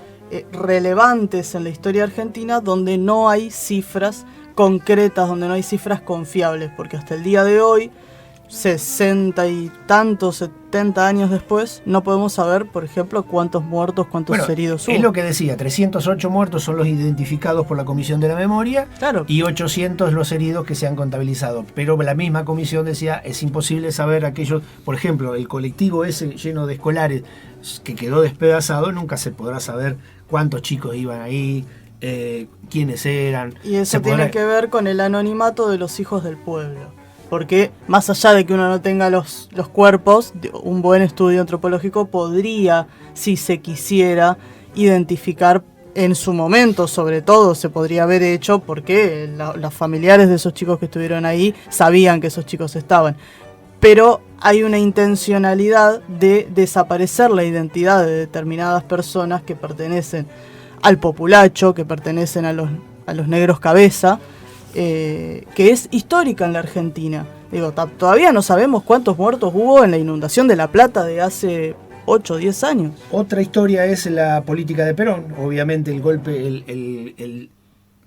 relevantes en la historia argentina donde no hay cifras concretas, donde no hay cifras confiables, porque hasta el día de hoy, 60 y tantos, 70 años después, no podemos saber, por ejemplo, cuántos muertos, cuántos heridos hubo. Es lo que decía, 308 muertos son los identificados por la Comisión de la Memoria, claro, y 800 los heridos que se han contabilizado. Pero la misma comisión decía, es imposible saber aquellos, por ejemplo, el colectivo ese lleno de escolares que quedó despedazado, nunca se podrá saber cuántos chicos iban ahí, quiénes eran. Y eso tiene que ver con el anonimato de los hijos del pueblo. Porque más allá de que uno no tenga los cuerpos, un buen estudio antropológico podría, si se quisiera, identificar en su momento, sobre todo, se podría haber hecho porque los familiares de esos chicos que estuvieron ahí sabían que esos chicos estaban. Pero hay una intencionalidad de desaparecer la identidad de determinadas personas que pertenecen al populacho, que pertenecen a los negros cabeza, que es histórica en la Argentina. Digo, todavía no sabemos cuántos muertos hubo en la inundación de La Plata de hace 8 o 10 años. Otra historia es la política de Perón. Obviamente el golpe,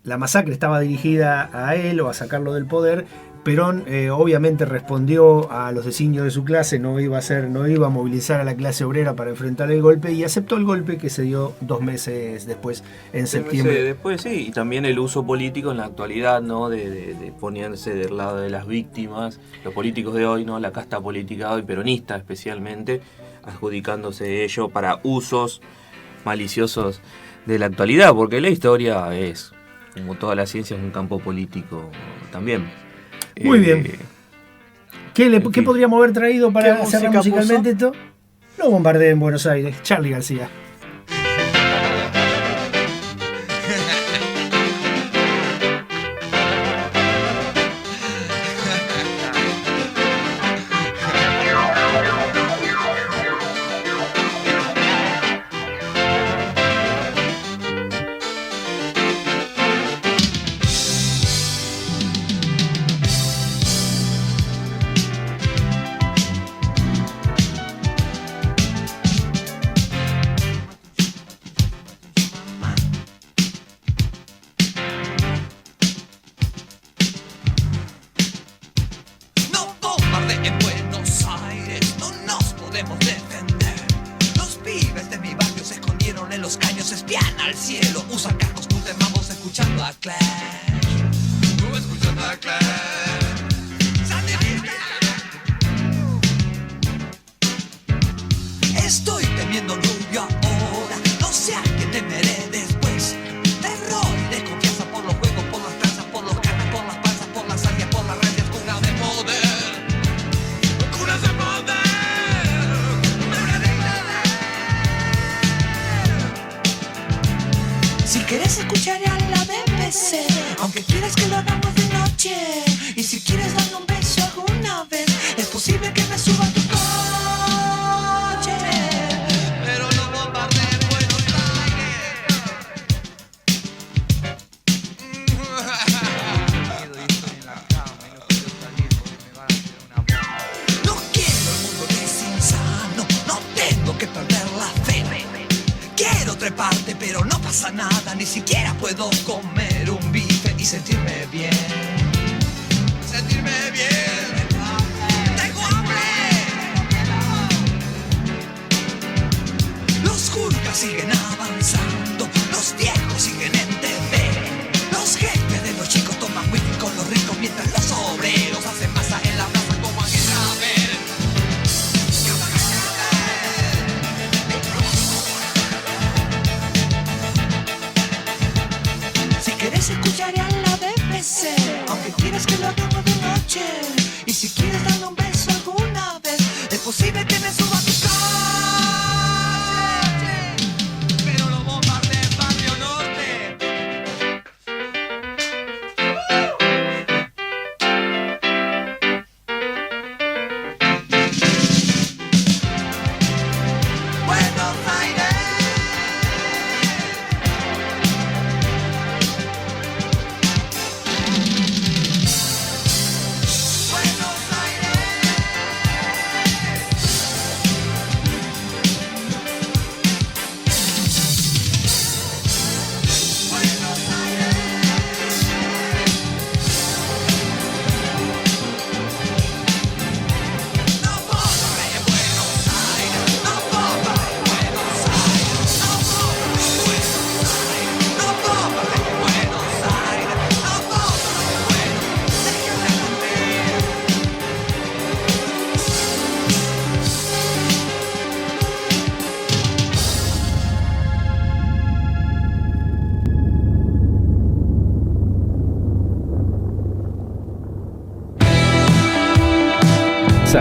la masacre estaba dirigida a él o a sacarlo del poder. Perón obviamente respondió a los designios de su clase, no iba a movilizar a la clase obrera para enfrentar el golpe, y aceptó el golpe que se dio 2 meses después, en septiembre. Después sí, y también el uso político en la actualidad, ¿no? De ponerse del lado de las víctimas, los políticos de hoy, ¿no? La casta política de hoy, peronista especialmente, adjudicándose ello para usos maliciosos de la actualidad, porque la historia es, como toda la ciencia, es un campo político también. Muy bien. ¿Qué podríamos haber traído para cerrar musicalmente esto? Lo bombardeé en Buenos Aires. Charly García. Escucharé a la BBC,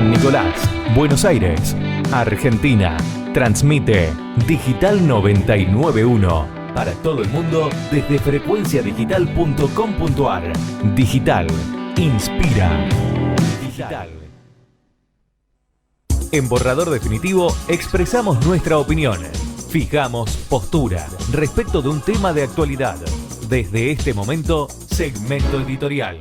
San Nicolás, Buenos Aires, Argentina. Transmite Digital 991 para todo el mundo desde frecuenciadigital.com.ar. Digital inspira. Digital. En Borrador Definitivo expresamos nuestra opinión. Fijamos postura respecto de un tema de actualidad. Desde este momento, segmento editorial.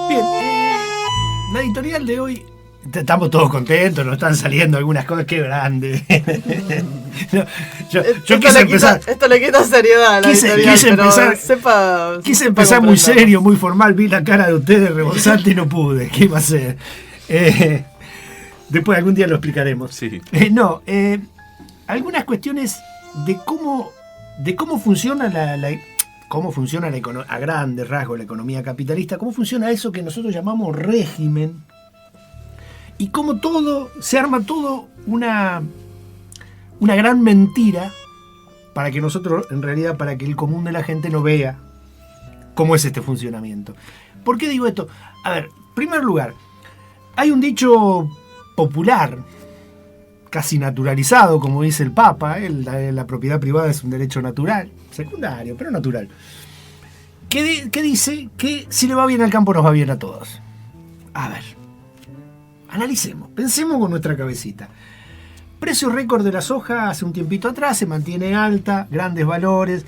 Bien, la editorial de hoy, estamos todos contentos, nos están saliendo algunas cosas, qué grande. No, yo quise empezar. Esto le quita seriedad a la editorial, quise empezar muy serio, muy formal, vi la cara de ustedes rebosante y no pude. ¿Qué iba a hacer? Después algún día lo explicaremos. Sí. Algunas cuestiones de cómo funciona cómo funciona a grandes rasgos la economía capitalista, cómo funciona eso que nosotros llamamos régimen, y cómo se arma todo una gran mentira para que nosotros, en realidad, para que el común de la gente no vea cómo es este funcionamiento. ¿Por qué digo esto? A ver, en primer lugar, hay un dicho popular, casi naturalizado, como dice el Papa, la propiedad privada es un derecho natural, secundario, pero natural, que dice que si le va bien al campo nos va bien a todos. A ver, analicemos, pensemos con nuestra cabecita. Precio récord de la soja hace un tiempito atrás, se mantiene alta, grandes valores,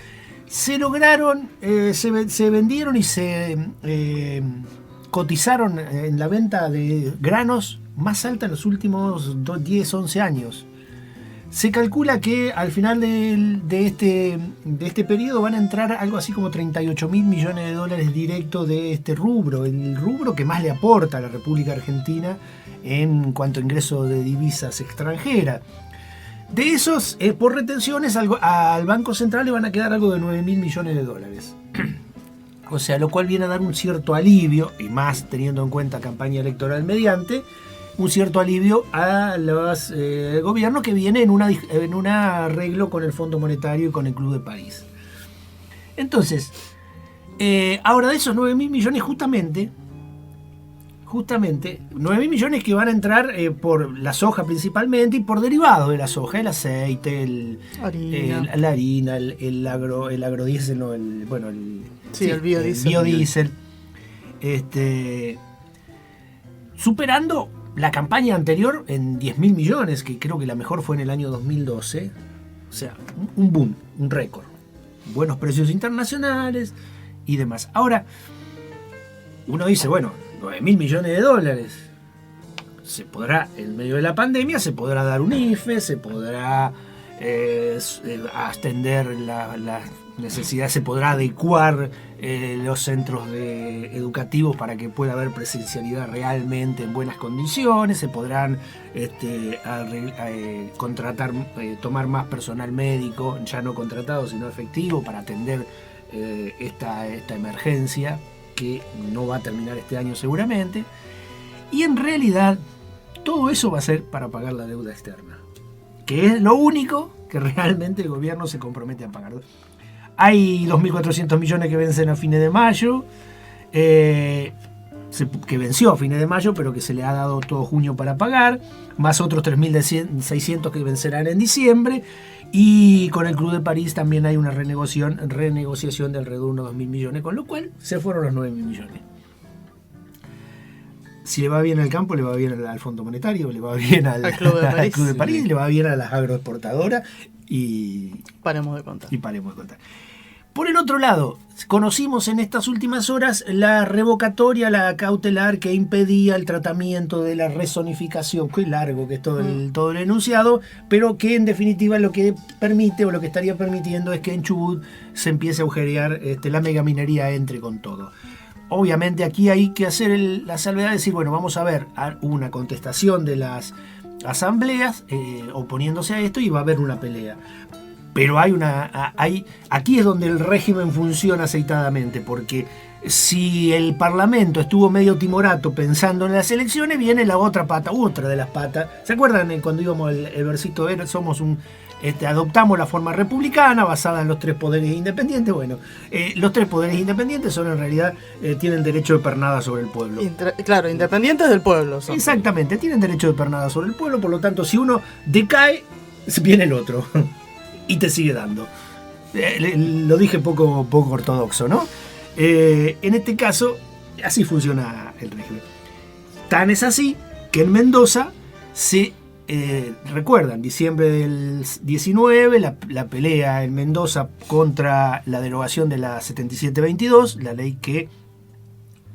se lograron, se vendieron y se cotizaron en la venta de granos más alta en los últimos 10, 11 años. Se calcula que al final de este periodo van a entrar algo así como 38.000 millones de dólares directos de este rubro, el rubro que más le aporta a la República Argentina en cuanto a ingreso de divisas extranjeras. De esos, por retenciones, al Banco Central le van a quedar algo de 9.000 millones de dólares. O sea, lo cual viene a dar un cierto alivio, y más teniendo en cuenta campaña electoral mediante, un cierto alivio a los gobiernos que viene en un arreglo con el Fondo Monetario y con el Club de París. Entonces, ahora de esos 9.000 millones justamente 9.000 millones que van a entrar por la soja principalmente y por derivados de la soja, el aceite, la harina, el agrodiesel, el biodiesel. Superando la campaña anterior en 10.000 millones, que creo que la mejor fue en el año 2012. O sea, un boom, un récord. Buenos precios internacionales y demás. Ahora, uno dice, bueno, 9.000 millones de dólares. Se podrá, en medio de la pandemia, se podrá dar un IFE, se podrá atender las necesidades, se podrá adecuar los centros educativos para que pueda haber presencialidad realmente en buenas condiciones, se podrán contratar, tomar más personal médico, ya no contratado sino efectivo, para atender esta emergencia que no va a terminar este año seguramente. Y en realidad todo eso va a ser para pagar la deuda externa, que es lo único que realmente el gobierno se compromete a pagar. Hay 2.400 millones que vencen a fines de mayo, que venció a fines de mayo, pero que se le ha dado todo junio para pagar, más otros 3.600 que vencerán en diciembre, y con el Club de París también hay una renegociación de alrededor de unos 2.000 millones, con lo cual se fueron los 9.000 millones. Si le va bien al campo, le va bien al Fondo Monetario, le va bien al Club de París, le va bien a las agroexportadoras y paremos de contar. Por el otro lado, conocimos en estas últimas horas la revocatoria, la cautelar que impedía el tratamiento de la rezonificación, qué largo que es todo el enunciado, pero que en definitiva lo que permite o lo que estaría permitiendo es que en Chubut se empiece a agujerear la megaminería, entre con todo. Obviamente aquí hay que hacer la salvedad de decir, bueno, vamos a ver una contestación de las asambleas oponiéndose a esto y va a haber una pelea. Pero aquí es donde el régimen funciona aceitadamente, porque si el Parlamento estuvo medio timorato pensando en las elecciones, viene la otra de las patas. ¿Se acuerdan cuando íbamos el versito somos adoptamos la forma republicana basada en los 3 poderes independientes. Bueno, los 3 poderes independientes son en realidad, tienen derecho de pernada sobre el pueblo. Claro, independientes del pueblo son. Exactamente, tienen derecho de pernada sobre el pueblo, por lo tanto, si uno decae, viene el otro y te sigue dando. Lo dije poco ortodoxo, ¿no? En este caso, así funciona el régimen. Tan es así que en Mendoza se recuerdan, diciembre del 19, la pelea en Mendoza contra la derogación de la 7722, la ley que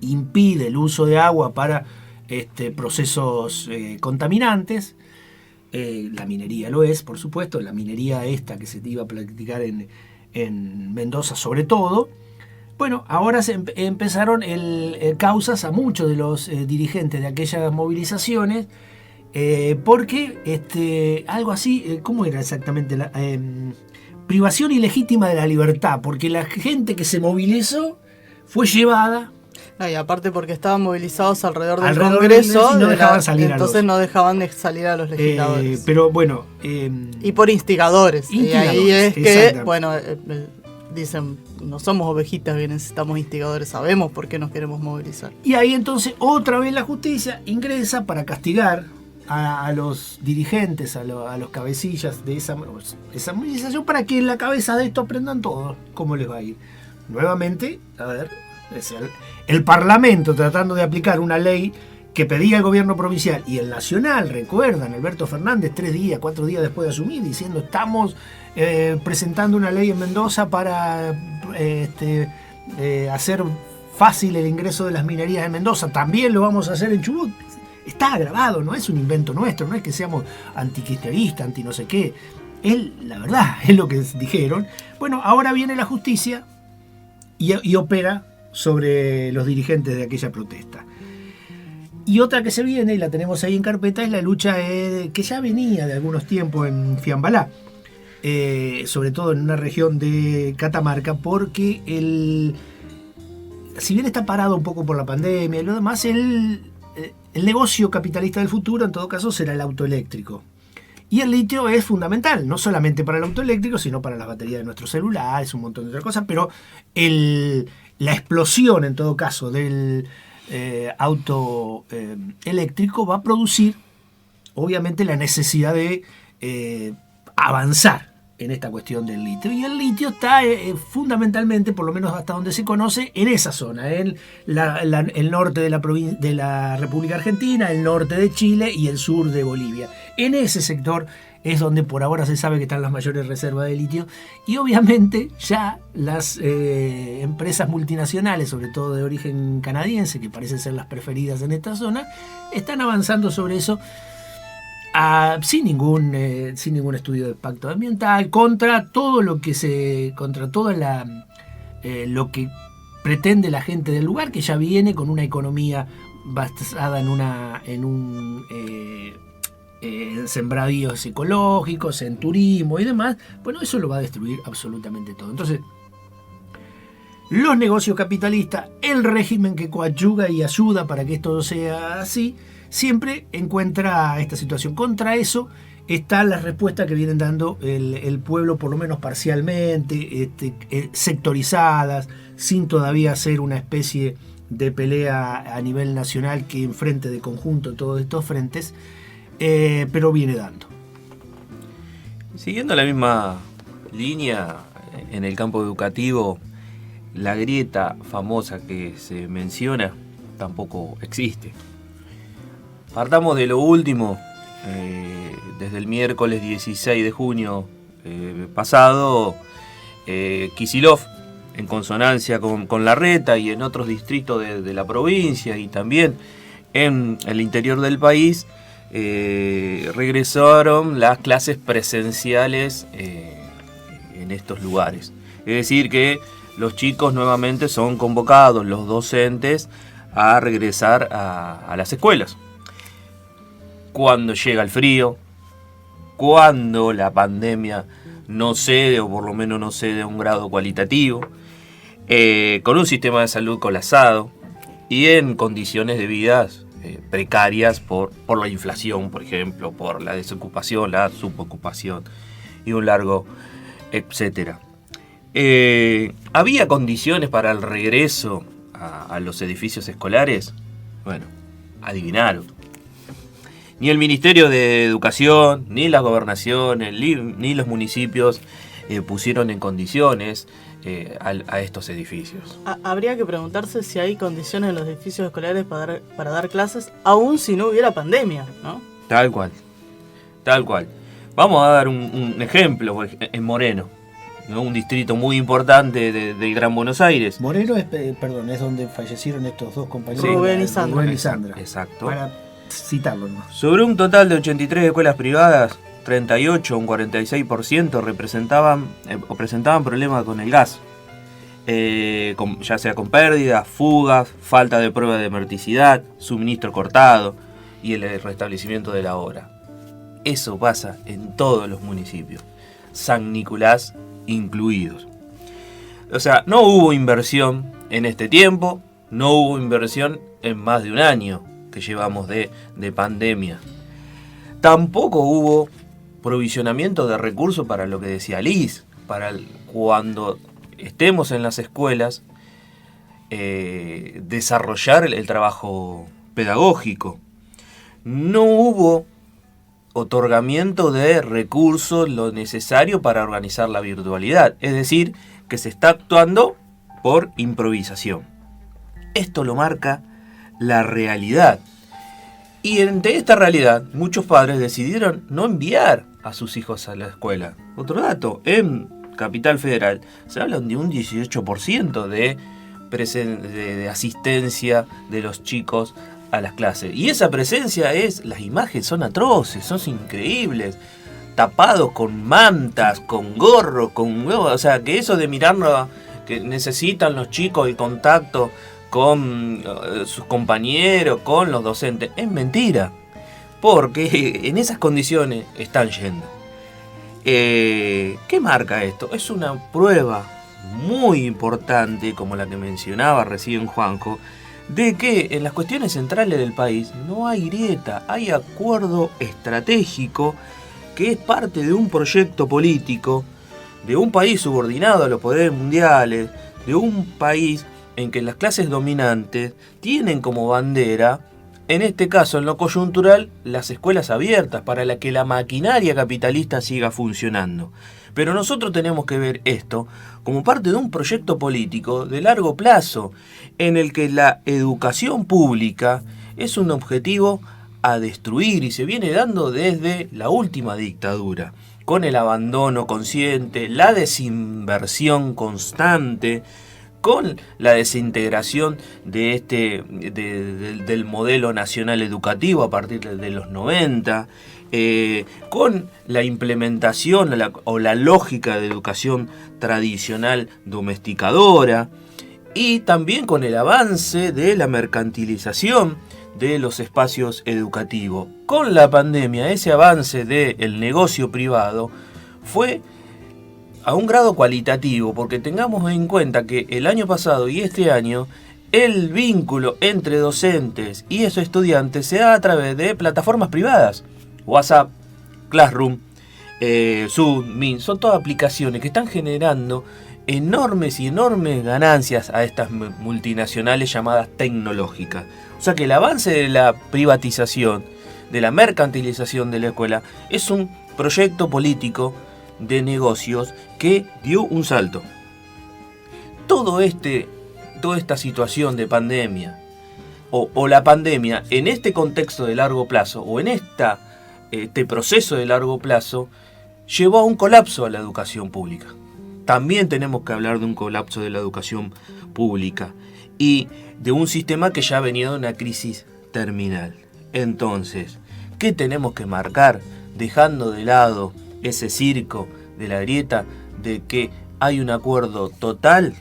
impide el uso de agua para procesos contaminantes. La minería lo es, por supuesto, la minería esta que se iba a practicar en Mendoza sobre todo. Bueno, ahora se empezaron causas a muchos de los dirigentes de aquellas movilizaciones, porque algo así, ¿cómo era exactamente? Privación ilegítima de la libertad, porque la gente que se movilizó fue llevada. No, y aparte porque estaban movilizados alrededor del Congreso, no dejaban salir entonces no dejaban de salir a los legisladores. Pero bueno... y por instigadores. Y ahí es que, bueno, dicen, no somos ovejitas que necesitamos instigadores, sabemos por qué nos queremos movilizar. Y ahí entonces otra vez la justicia ingresa para castigar a los dirigentes, a los cabecillas de esa movilización, para que en la cabeza de esto aprendan todo cómo les va a ir. Nuevamente, a ver, el Parlamento tratando de aplicar una ley que pedía el gobierno provincial y el nacional, recuerdan, Alberto Fernández 4 días después de asumir, diciendo estamos presentando una ley en Mendoza para hacer fácil el ingreso de las minerías en Mendoza, también lo vamos a hacer en Chubut. Está grabado, no es un invento nuestro, no es que seamos antikirchneristas, anti no sé qué. La verdad, es lo que dijeron. Bueno, ahora viene la justicia y opera sobre los dirigentes de aquella protesta. Y otra que se viene, y la tenemos ahí en carpeta, es la lucha que ya venía de algunos tiempos en Fiambalá, sobre todo en una región de Catamarca, porque si bien está parado un poco por la pandemia y lo demás, el negocio capitalista del futuro en todo caso será el auto eléctrico. Y el litio es fundamental, no solamente para el auto eléctrico, sino para las baterías de nuestros celulares, un montón de otras cosas, pero la explosión en todo caso del auto eléctrico va a producir obviamente la necesidad de avanzar en esta cuestión del litio. Y el litio está fundamentalmente, por lo menos hasta donde se conoce, en esa zona, en el norte de la República Argentina, el norte de Chile y el sur de Bolivia. En ese sector es donde por ahora se sabe que están las mayores reservas de litio, y obviamente ya las empresas multinacionales, sobre todo de origen canadiense, que parecen ser las preferidas en esta zona, están avanzando sobre eso sin ningún estudio de impacto ambiental, contra todo lo que lo que pretende la gente del lugar, que ya viene con una economía basada en sembradíos ecológicos, en turismo y demás. Bueno, eso lo va a destruir absolutamente todo. Entonces, los negocios capitalistas, el régimen que coadyuga y ayuda para que esto sea así, siempre encuentra esta situación. Contra eso están las respuestas que vienen dando el pueblo, por lo menos parcialmente, sectorizadas, sin todavía ser una especie de pelea a nivel nacional que enfrente de conjunto todos estos frentes, pero viene dando. Siguiendo la misma línea, en el campo educativo, la grieta famosa que se menciona tampoco existe. Partamos de lo último. Desde el miércoles 16 de junio pasado, Kicillof, en consonancia con Larreta y en otros distritos de la provincia y también en el interior del país, regresaron las clases presenciales en estos lugares. Es decir, que los chicos nuevamente son convocados, los docentes, a regresar a las escuelas. Cuando llega el frío, cuando la pandemia no cede, o por lo menos no cede a un grado cualitativo, con un sistema de salud colapsado y en condiciones de vida precarias por la inflación, por ejemplo, por la desocupación, la subocupación y un largo etcétera. ¿Había condiciones para el regreso a los edificios escolares? Bueno, adivinaron. Ni el Ministerio de Educación, ni la Gobernación, ni los municipios pusieron en condiciones a estos edificios. Habría que preguntarse si hay condiciones en los edificios escolares para dar clases, aún si no hubiera pandemia, ¿no? Tal cual. Vamos a dar un ejemplo en Moreno, ¿no? Un distrito muy importante del Gran Buenos Aires. Moreno es donde fallecieron estos dos compañeros. Sí. Rubén y Sandra. Rubén y Sandra. Exacto. Para citarlo, ¿no? Sobre un total de 83 escuelas privadas, 38, un 46% presentaban problemas con el gas. Ya sea con pérdidas, fugas, falta de prueba de hermeticidad, suministro cortado y el restablecimiento de la obra. Eso pasa en todos los municipios, San Nicolás incluidos. O sea, no hubo inversión en este tiempo, no hubo inversión en más de un año que llevamos de pandemia. Tampoco hubo provisionamiento de recursos para lo que decía Liz, cuando estemos en las escuelas, desarrollar el trabajo pedagógico. No hubo otorgamiento de recursos lo necesario para organizar la virtualidad, es decir, que se está actuando por improvisación. Esto lo marca la realidad. Y ante esta realidad, muchos padres decidieron no enviar a sus hijos a la escuela. Otro dato, en Capital Federal se habla de un 18% de asistencia de los chicos a las clases. Y esa presencia las imágenes son atroces, son increíbles. Tapados con mantas, con gorro, o sea, que eso de mirarlo, que necesitan los chicos el contacto con sus compañeros, con los docentes, es mentira. Porque en esas condiciones están yendo. ¿Qué marca esto? Es una prueba muy importante, como la que mencionaba recién Juanjo, de que en las cuestiones centrales del país no hay grieta, hay acuerdo estratégico que es parte de un proyecto político, de un país subordinado a los poderes mundiales, de un país en que las clases dominantes tienen como bandera, en este caso en lo coyuntural, las escuelas abiertas para que la maquinaria capitalista siga funcionando. Pero nosotros tenemos que ver esto como parte de un proyecto político de largo plazo, en el que la educación pública es un objetivo a destruir y se viene dando desde la última dictadura, con el abandono consciente, la desinversión constante, con la desintegración del modelo nacional educativo a partir de los 90, con la implementación o la lógica de educación tradicional domesticadora, y también con el avance de la mercantilización de los espacios educativos. Con la pandemia, ese avance del negocio privado fue a un grado cualitativo, porque tengamos en cuenta que el año pasado y este año el vínculo entre docentes y esos estudiantes se da a través de plataformas privadas. WhatsApp, Classroom, Zoom, Meet, son todas aplicaciones que están generando enormes ganancias a estas multinacionales llamadas tecnológicas. O sea que el avance de la privatización, de la mercantilización de la escuela, es un proyecto político de negocios que dio un salto. Toda esta situación de pandemia o la pandemia en este contexto de largo plazo o en este proceso de largo plazo llevó a un colapso a la educación pública. También tenemos que hablar de un colapso de la educación pública y de un sistema que ya ha venido de una crisis terminal. Entonces, ¿qué tenemos que marcar dejando de lado ese circo de la grieta de que hay un acuerdo total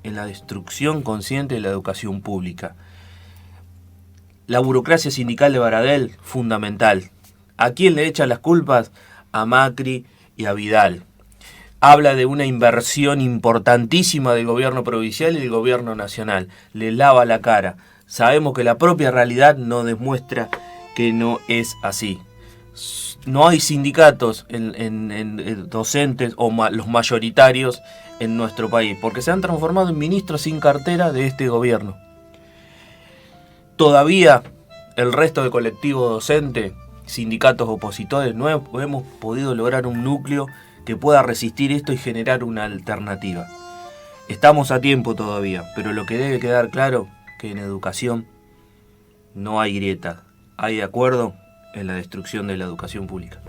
en la destrucción consciente de la educación pública? La burocracia sindical de Baradel, fundamental. ¿A quién le echa las culpas? A Macri y a Vidal. Habla de una inversión importantísima del gobierno provincial y del gobierno nacional. Le lava la cara. Sabemos que la propia realidad nos demuestra que no es así. no hay sindicatos en docentes o los mayoritarios en nuestro país, porque se han transformado en ministros sin cartera de este gobierno. Todavía el resto del colectivo docente, sindicatos opositores, no hemos podido lograr un núcleo que pueda resistir esto y generar una alternativa. Estamos a tiempo todavía, pero lo que debe quedar claro que en educación no hay grieta, hay acuerdo en la destrucción de la educación pública.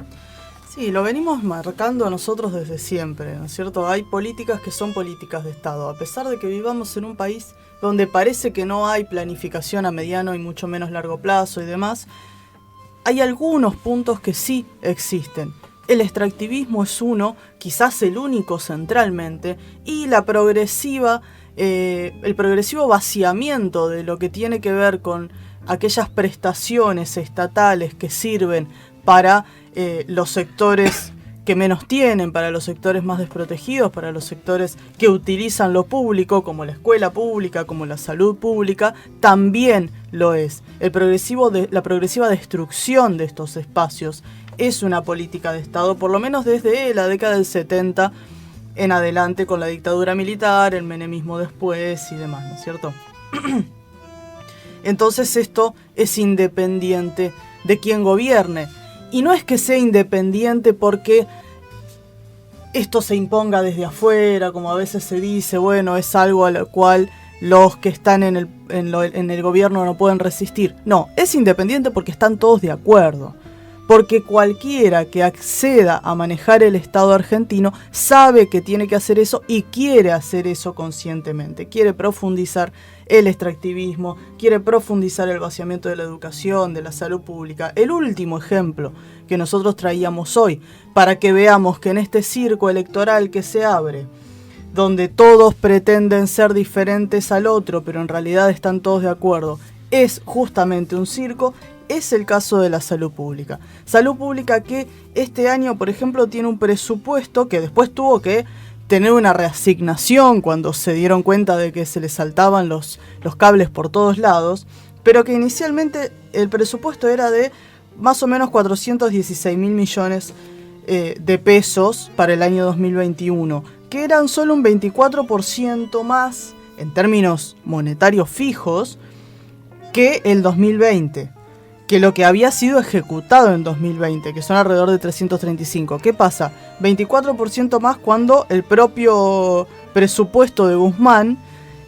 Sí, lo venimos marcando nosotros desde siempre, ¿no es cierto? Hay políticas que son políticas de Estado. A pesar de que vivamos en un país donde parece que no hay planificación a mediano y mucho menos largo plazo y demás, hay algunos puntos que sí existen. El extractivismo es uno, quizás el único centralmente, y el progresivo vaciamiento de lo que tiene que ver con aquellas prestaciones estatales que sirven para los sectores que menos tienen, para los sectores más desprotegidos, para los sectores que utilizan lo público, como la escuela pública, como la salud pública, también lo es. La progresiva destrucción de estos espacios es una política de Estado, por lo menos desde la década del 70 en adelante, con la dictadura militar, el menemismo después y demás, ¿no es cierto? Entonces esto es independiente de quien gobierne. Y no es que sea independiente porque esto se imponga desde afuera, como a veces se dice, bueno, es algo a lo cual los que están en el gobierno no pueden resistir. No, es independiente porque están todos de acuerdo. Porque cualquiera que acceda a manejar el Estado argentino sabe que tiene que hacer eso y quiere hacer eso conscientemente. Quiere profundizar el extractivismo, quiere profundizar el vaciamiento de la educación, de la salud pública. El último ejemplo que nosotros traíamos hoy, para que veamos que en este circo electoral que se abre, donde todos pretenden ser diferentes al otro, pero en realidad están todos de acuerdo, es justamente un circo. Es el caso de la salud pública. Salud pública que este año, por ejemplo, tiene un presupuesto que después tuvo que tener una reasignación cuando se dieron cuenta de que se les saltaban los cables por todos lados, pero que inicialmente el presupuesto era de más o menos 416.000 millones de pesos para el año 2021, que eran solo un 24% más en términos monetarios fijos que el 2020. Que lo que había sido ejecutado en 2020, que son alrededor de 335. ¿Qué pasa? 24% más cuando el propio presupuesto de Guzmán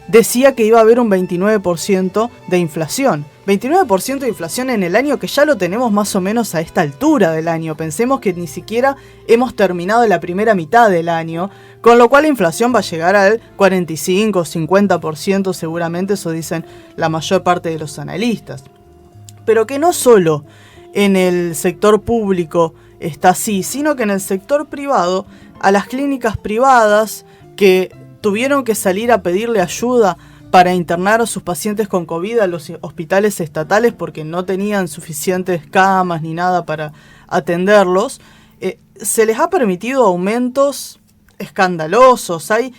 decía que iba a haber un 29% de inflación. 29% de inflación en el año que ya lo tenemos más o menos a esta altura del año. Pensemos que ni siquiera hemos terminado la primera mitad del año, con lo cual la inflación va a llegar al 45, 50% seguramente, eso dicen la mayor parte de los analistas. Pero que no solo en el sector público está así, sino que en el sector privado, a las clínicas privadas que tuvieron que salir a pedirle ayuda para internar a sus pacientes con COVID a los hospitales estatales porque no tenían suficientes camas ni nada para atenderlos, se les ha permitido aumentos escandalosos. Hay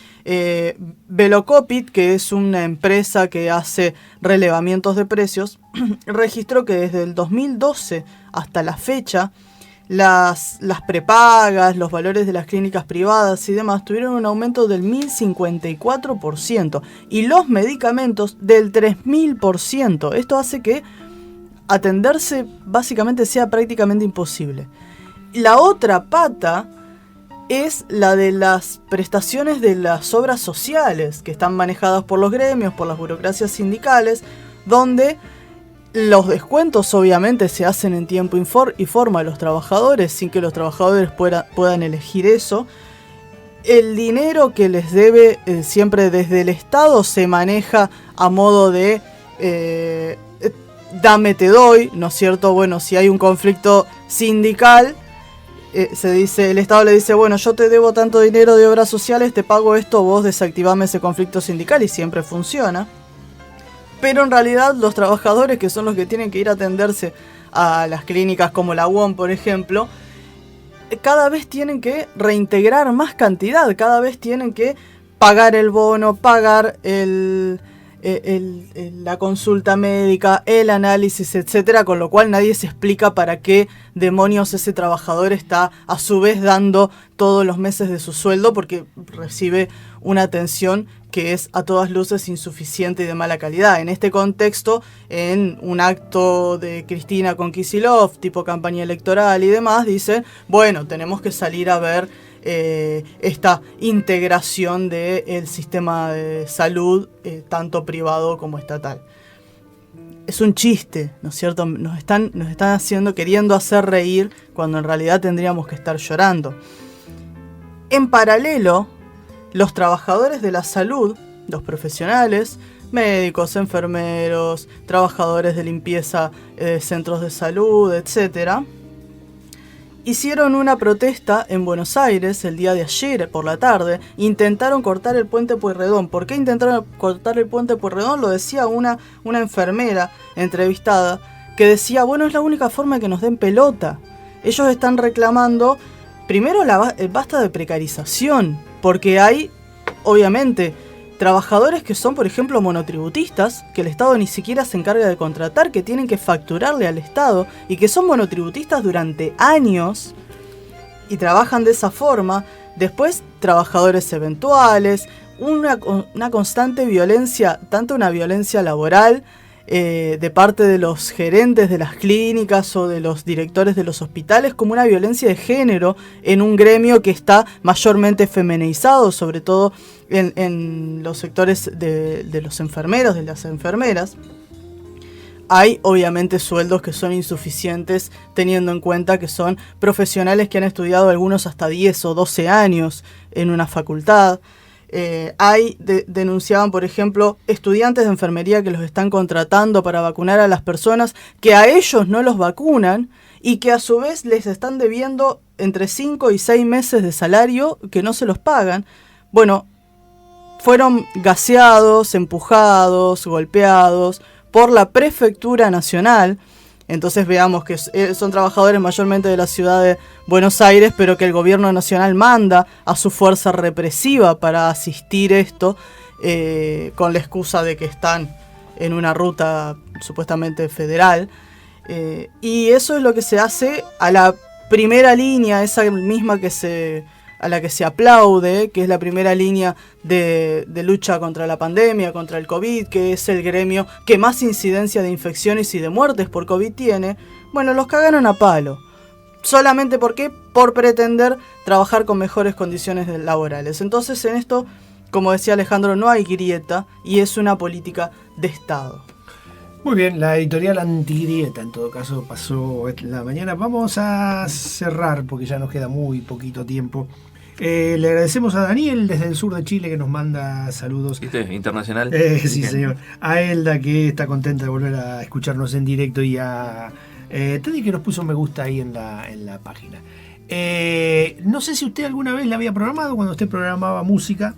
Velocopit, que es una empresa que hace relevamientos de precios, registró que desde el 2012 hasta la fecha las prepagas, los valores de las clínicas privadas y demás tuvieron un aumento del 1054% y los medicamentos del 3000%. Esto hace que atenderse básicamente sea prácticamente imposible. La otra pata es la de las prestaciones de las obras sociales, que están manejadas por los gremios, por las burocracias sindicales, donde los descuentos obviamente se hacen en tiempo y forma a los trabajadores, sin que los trabajadores puedan elegir eso. El dinero que les debe siempre desde el Estado se maneja a modo de dame te doy, ¿no es cierto? Bueno, si hay un conflicto sindical, se dice, el Estado le dice, bueno, yo te debo tanto dinero de obras sociales, te pago esto, vos desactivame ese conflicto sindical, y siempre funciona. Pero en realidad los trabajadores, que son los que tienen que ir a atenderse a las clínicas como la UOM, por ejemplo, cada vez tienen que reintegrar más cantidad, cada vez tienen que pagar el bono, pagar la consulta médica, el análisis, etcétera, con lo cual nadie se explica para qué demonios ese trabajador está a su vez dando todos los meses de su sueldo, porque recibe una atención que es a todas luces insuficiente y de mala calidad. En este contexto, en un acto de Cristina con Kicillof, tipo campaña electoral y demás, dicen, bueno, tenemos que salir a ver esta integración del sistema de salud, tanto privado como estatal. Es un chiste, ¿no es cierto? Nos están queriendo hacer reír cuando en realidad tendríamos que estar llorando. En paralelo, los trabajadores de la salud, los profesionales, médicos, enfermeros, trabajadores de limpieza, centros de salud, etcétera, hicieron una protesta en Buenos Aires el día de ayer por la tarde. Intentaron cortar el puente Pueyrredón. ¿Por qué intentaron cortar el puente Pueyrredón? Lo decía una enfermera entrevistada, que decía, bueno, es la única forma que nos den pelota. Ellos están reclamando, primero, el basta de precarización, porque hay, obviamente, trabajadores que son, por ejemplo, monotributistas, que el Estado ni siquiera se encarga de contratar, que tienen que facturarle al Estado y que son monotributistas durante años y trabajan de esa forma. Después, trabajadores eventuales, una constante violencia, tanto una violencia laboral de parte de los gerentes de las clínicas o de los directores de los hospitales, como una violencia de género en un gremio que está mayormente feminizado, sobre todo en los sectores de los enfermeros, de las enfermeras. Hay obviamente sueldos que son insuficientes, teniendo en cuenta que son profesionales que han estudiado algunos hasta 10 o 12 años en una facultad. Denunciaban, por ejemplo, estudiantes de enfermería que los están contratando para vacunar a las personas, que a ellos no los vacunan y que a su vez les están debiendo entre 5 y 6 meses de salario que no se los pagan. Bueno, fueron gaseados, empujados, golpeados por la Prefectura Nacional. Entonces veamos que son trabajadores mayormente de la ciudad de Buenos Aires, pero que el gobierno nacional manda a su fuerza represiva para asistir esto, con la excusa de que están en una ruta supuestamente federal. Y eso es lo que se hace a la primera línea, esa misma a la que se aplaude, que es la primera línea de lucha contra la pandemia, contra el COVID, que es el gremio que más incidencia de infecciones y de muertes por COVID tiene. Bueno, los cagaron a palo. ¿Solamente por qué? Por pretender trabajar con mejores condiciones laborales. Entonces, en esto, como decía Alejandro, no hay grieta y es una política de Estado. Muy bien, la editorial antigrieta en todo caso pasó la mañana. Vamos a cerrar porque ya nos queda muy poquito tiempo. Le agradecemos a Daniel desde el sur de Chile que nos manda saludos. ¿Viste? Internacional. Sí, señor. A Elda, que está contenta de volver a escucharnos en directo, y a Teddy, que nos puso me gusta ahí en la página. No sé si usted alguna vez la había programado cuando usted programaba música.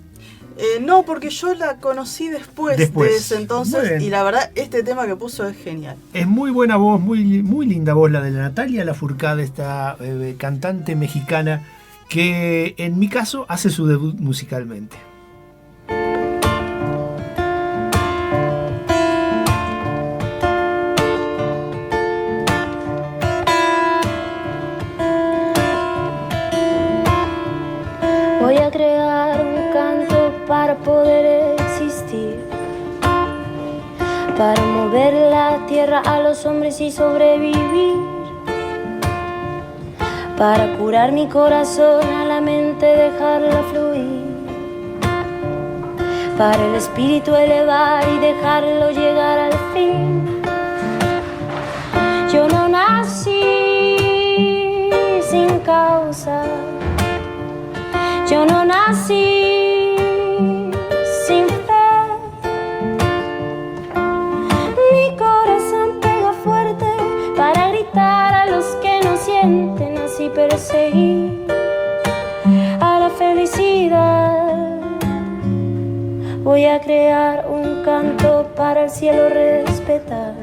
No, porque yo la conocí después de ese entonces, y la verdad este tema que puso es genial. Es muy buena voz, muy, muy linda voz la de la Natalia Lafourcade, esta cantante mexicana que en mi caso hace su debut musicalmente. Voy a crear un canto para poder existir, para mover la tierra a los hombres y sobrevivir, para curar mi corazón a la mente, dejarla fluir, para el espíritu elevar y dejarlo llegar al fin. Yo no nací sin causa, yo no nací sin fe. Mi corazón pega fuerte para gritar a los que no sienten, así perseguir a la felicidad. Voy a crear un canto para el cielo respetar,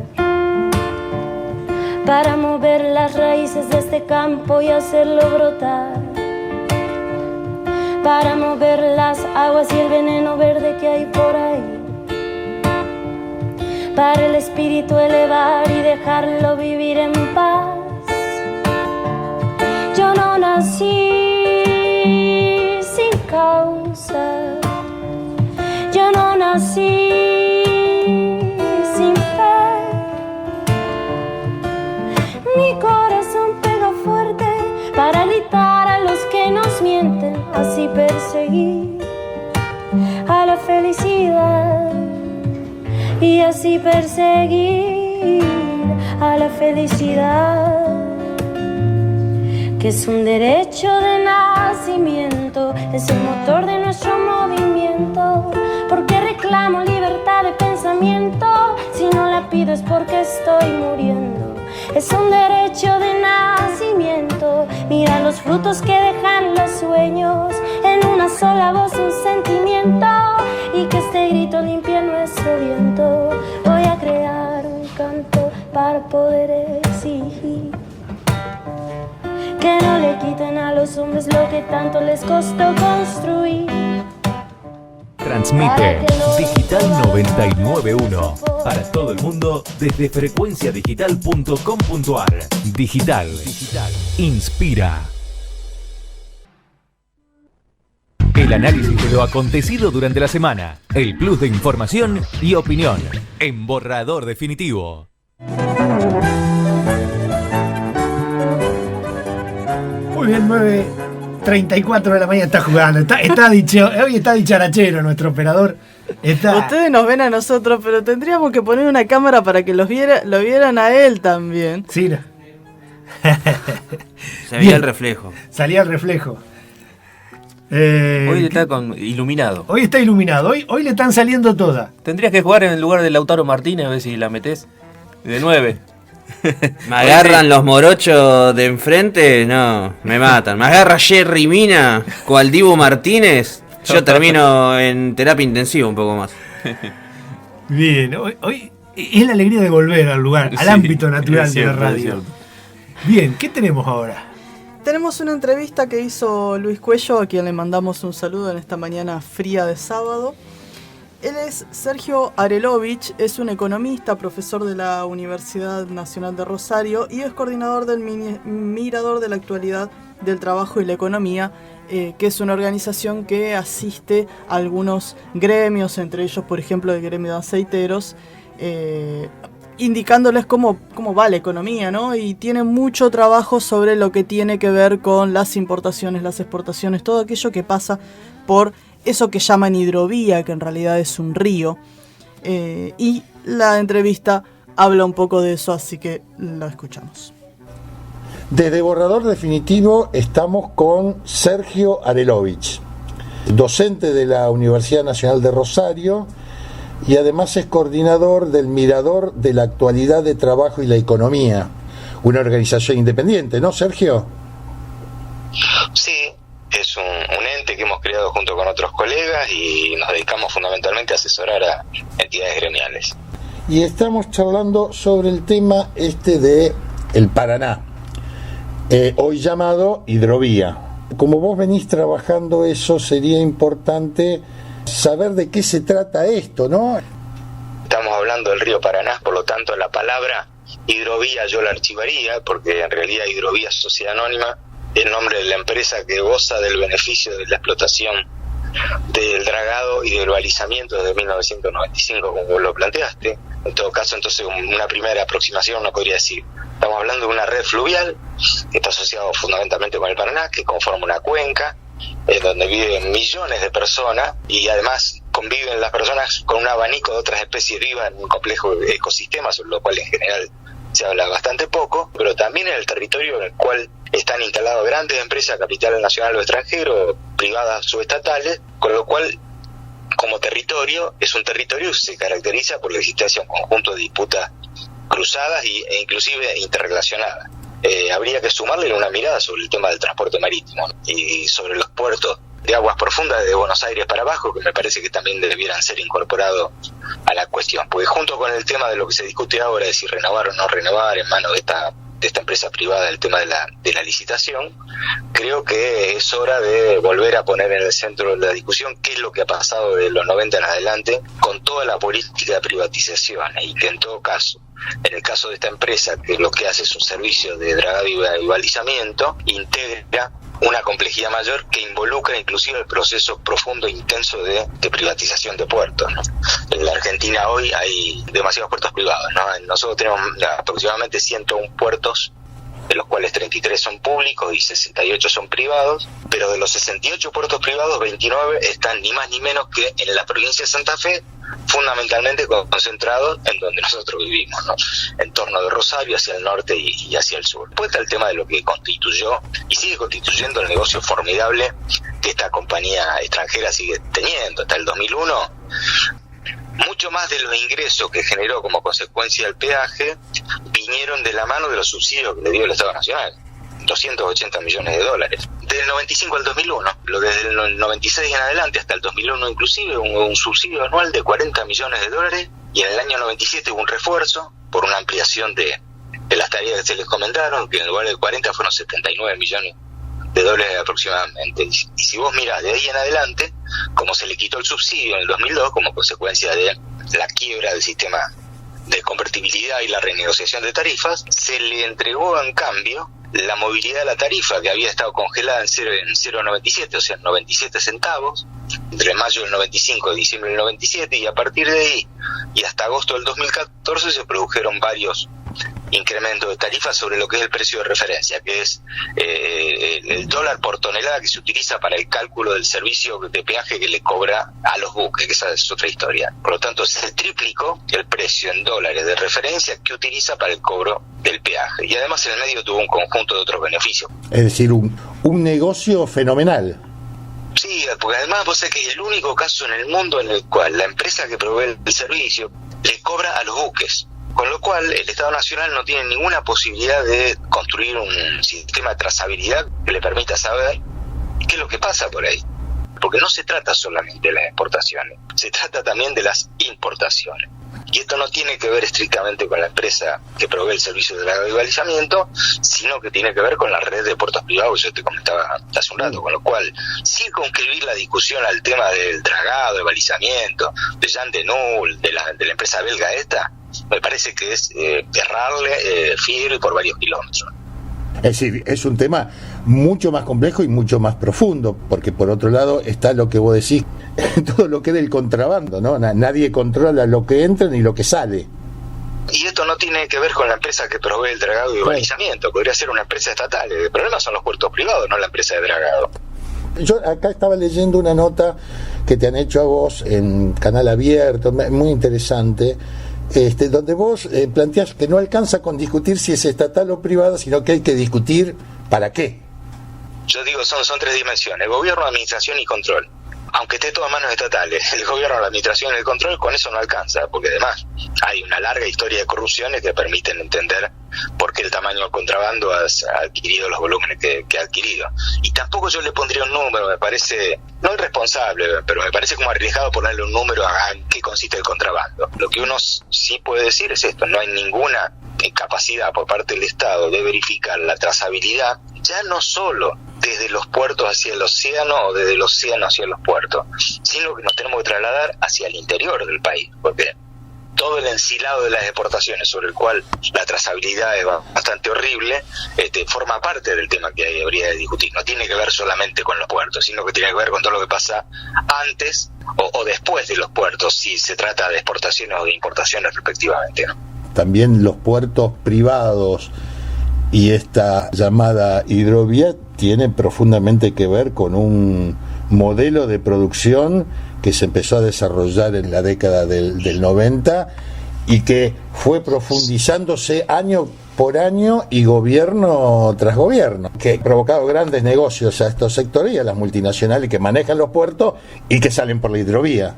para mover las raíces de este campo y hacerlo brotar, para mover las aguas y el veneno verde que hay por ahí, para el espíritu elevar y dejarlo vivir en paz. Yo no nací sin causa, yo no nací sin fe. Mi corazón pega fuerte para gritar a los que nos mienten, así perseguir a la felicidad y así perseguir a la felicidad, que es un derecho de nacimiento, es el motor de nuestro movimiento. Porque reclamo libertad de pensamiento, si no la pido es porque estoy muriendo. Es un derecho de nacimiento, mira los frutos que dejan los sueños, en una sola voz un sentimiento, y que este grito limpie nuestro viento. Voy a crear un canto para poder exigir que no le quiten a los hombres lo que tanto les costó construir. Transmite Digital 99.1 para todo el mundo desde frecuenciadigital.com.ar. Digital. Inspira. El análisis de lo acontecido durante la semana. El plus de información y opinión en Borrador Definitivo. Muy bien, 9:34 de la mañana está jugando. Hoy está dicharachero nuestro operador. Ustedes nos ven a nosotros, pero tendríamos que poner una cámara para que lo vieran a él también. Sí. Se veía el reflejo. Salía el reflejo. Hoy está iluminado. Hoy está iluminado. Hoy le están saliendo todas. Tendrías que jugar en el lugar de Lautaro Martínez, a ver si la metés de 9. Me agarran los morochos de enfrente, no, me matan. Me agarra Jerry Mina, cual Dibu Martínez, yo termino en terapia intensiva un poco más. Bien, hoy es la alegría de volver al lugar, al ámbito natural de la radio. Bien, ¿qué tenemos ahora? Tenemos una entrevista que hizo Luis Cuello, a quien le mandamos un saludo en esta mañana fría de sábado. Él es Sergio Arelovich, es un economista, profesor de la Universidad Nacional de Rosario y es coordinador del Mirador de la Actualidad del Trabajo y la Economía, que es una organización que asiste a algunos gremios, entre ellos, por ejemplo, el gremio de aceiteros, indicándoles cómo va la economía, ¿no? Y tiene mucho trabajo sobre lo que tiene que ver con las importaciones, las exportaciones, todo aquello que pasa por eso que llaman hidrovía, que en realidad es un río. Y la entrevista habla un poco de eso, así que la escuchamos. Desde Borrador Definitivo estamos con Sergio Arelovich, docente de la Universidad Nacional de Rosario y además es coordinador del Mirador de la Actualidad de Trabajo y la Economía, una organización independiente, ¿no, Sergio? Sí, es un ente que hemos creado junto con otros colegas y nos dedicamos fundamentalmente a asesorar a entidades gremiales. Y estamos charlando sobre el tema de el Paraná, hoy llamado hidrovía. Como vos venís trabajando eso, sería importante saber de qué se trata esto, ¿no? Estamos hablando del río Paraná, por lo tanto la palabra hidrovía yo la archivaría, porque en realidad Hidrovía Sociedad Anónima es el nombre de la empresa que goza del beneficio de la explotación del dragado y del balizamiento desde 1995, como vos lo planteaste. En todo caso, entonces, una primera aproximación uno podría decir, estamos hablando de una red fluvial que está asociada fundamentalmente con el Paraná, que conforma una cuenca donde viven millones de personas y además conviven las personas con un abanico de otras especies vivas en un complejo ecosistema, sobre lo cual en general se habla bastante poco, pero también en el territorio en el cual están instaladas grandes empresas, capital nacional o extranjero, privadas o estatales, con lo cual como territorio es un territorio que se caracteriza por la existencia de un conjunto de disputas cruzadas e inclusive interrelacionadas. Habría que sumarle una mirada sobre el tema del transporte marítimo, ¿no? Y sobre los puertos de aguas profundas de Buenos Aires para abajo, que me parece que también debieran ser incorporados a la cuestión, porque junto con el tema de lo que se discute ahora de si renovar o no renovar en manos de esta esta empresa privada el tema de la licitación, creo que es hora de volver a poner en el centro de la discusión qué es lo que ha pasado de los 90 en adelante con toda la política de privatización, y que en todo caso, en el caso de esta empresa, que lo que hace es un servicio de dragado y balizamiento, integra una complejidad mayor que involucra inclusive el proceso profundo e intenso de privatización de puertos, ¿no? En la Argentina hoy hay demasiados puertos privados, ¿no? Nosotros tenemos aproximadamente 101 puertos, de los cuales 33 son públicos y 68 son privados, pero de los 68 puertos privados, 29 están ni más ni menos que en la provincia de Santa Fe, fundamentalmente concentrados en donde nosotros vivimos, ¿no? En torno de Rosario, hacia el norte y hacia el sur. Después está el tema de lo que constituyó y sigue constituyendo el negocio formidable que esta compañía extranjera sigue teniendo. Hasta el 2001, mucho más de los ingresos que generó como consecuencia del peaje vinieron de la mano de los subsidios que le dio el Estado Nacional, 280 millones de dólares. Del 95 al 2001, lo desde el 96 en adelante hasta el 2001 inclusive, un subsidio anual de 40 millones de dólares, y en el año 97 hubo un refuerzo por una ampliación de las tareas que se les comentaron, que en lugar de 40 fueron 79 millones de dólares aproximadamente. Y si vos mirás de ahí en adelante, como se le quitó el subsidio en el 2002 como consecuencia de la quiebra del sistema de convertibilidad y la renegociación de tarifas, se le entregó en cambio la movilidad de la tarifa, que había estado congelada en 0,97, o sea, 97 centavos, entre mayo del 95 y diciembre del 97, y a partir de ahí y hasta agosto del 2014 se produjeron varios incrementos de tarifas sobre lo que es el precio de referencia, que es el dólar por tonelada que se utiliza para el cálculo del servicio de peaje que le cobra a los buques, que esa es otra historia. Por lo tanto, se triplicó el precio en dólares de referencia que utiliza para el cobro del peaje. Y además en el medio tuvo un conjunto de otros beneficios. Es decir, un negocio fenomenal. Sí, porque además vos sabés que es el único caso en el mundo en el cual la empresa que provee el servicio le cobra a los buques. Con lo cual, el Estado Nacional no tiene ninguna posibilidad de construir un sistema de trazabilidad que le permita saber qué es lo que pasa por ahí. Porque no se trata solamente de las exportaciones, se trata también de las importaciones. Y esto no tiene que ver estrictamente con la empresa que provee el servicio de dragado y balizamiento, sino que tiene que ver con la red de puertos privados que yo te comentaba hace un rato. Con lo cual, circunscribir la discusión al tema del dragado, del balizamiento, de Jan de Null, de la empresa belga esta, me parece que es errarle fiel por varios kilómetros. Es decir, es un tema mucho más complejo y mucho más profundo, porque por otro lado está lo que vos decís, todo lo que es del contrabando, ¿no? Nadie controla lo que entra ni lo que sale. Y esto no tiene que ver con la empresa que provee el dragado y balizamiento, podría ser una empresa estatal. El problema son los puertos privados, no la empresa de dragado. Yo acá estaba leyendo una nota que te han hecho a vos en Canal Abierto, muy interesante, donde vos planteás que no alcanza con discutir si es estatal o privada, sino que hay que discutir para qué. Yo digo, son tres dimensiones: gobierno, administración y control. Aunque esté todo en manos estatales, el gobierno, la administración y el control, con eso no alcanza, porque además hay una larga historia de corrupciones que permiten entender por qué el tamaño del contrabando ha adquirido los volúmenes que ha adquirido. Y tampoco yo le pondría un número, me parece, no irresponsable, pero me parece como arriesgado ponerle un número a en qué consiste el contrabando. Lo que uno sí puede decir es esto: no hay ninguna capacidad por parte del Estado de verificar la trazabilidad, ya no solo desde los puertos hacia el océano o desde el océano hacia los puertos, sino que nos tenemos que trasladar hacia el interior del país, porque todo el ensilado de las exportaciones, sobre el cual la trazabilidad es bastante horrible, forma parte del tema que habría de discutir. No tiene que ver solamente con los puertos, sino que tiene que ver con todo lo que pasa antes o después de los puertos, si se trata de exportaciones o de importaciones respectivamente, ¿no? También los puertos privados y esta llamada hidrovía tiene profundamente que ver con un modelo de producción que se empezó a desarrollar en la década del 90 y que fue profundizándose año por año y gobierno tras gobierno, que ha provocado grandes negocios a estos sectores y a las multinacionales que manejan los puertos y que salen por la hidrovía.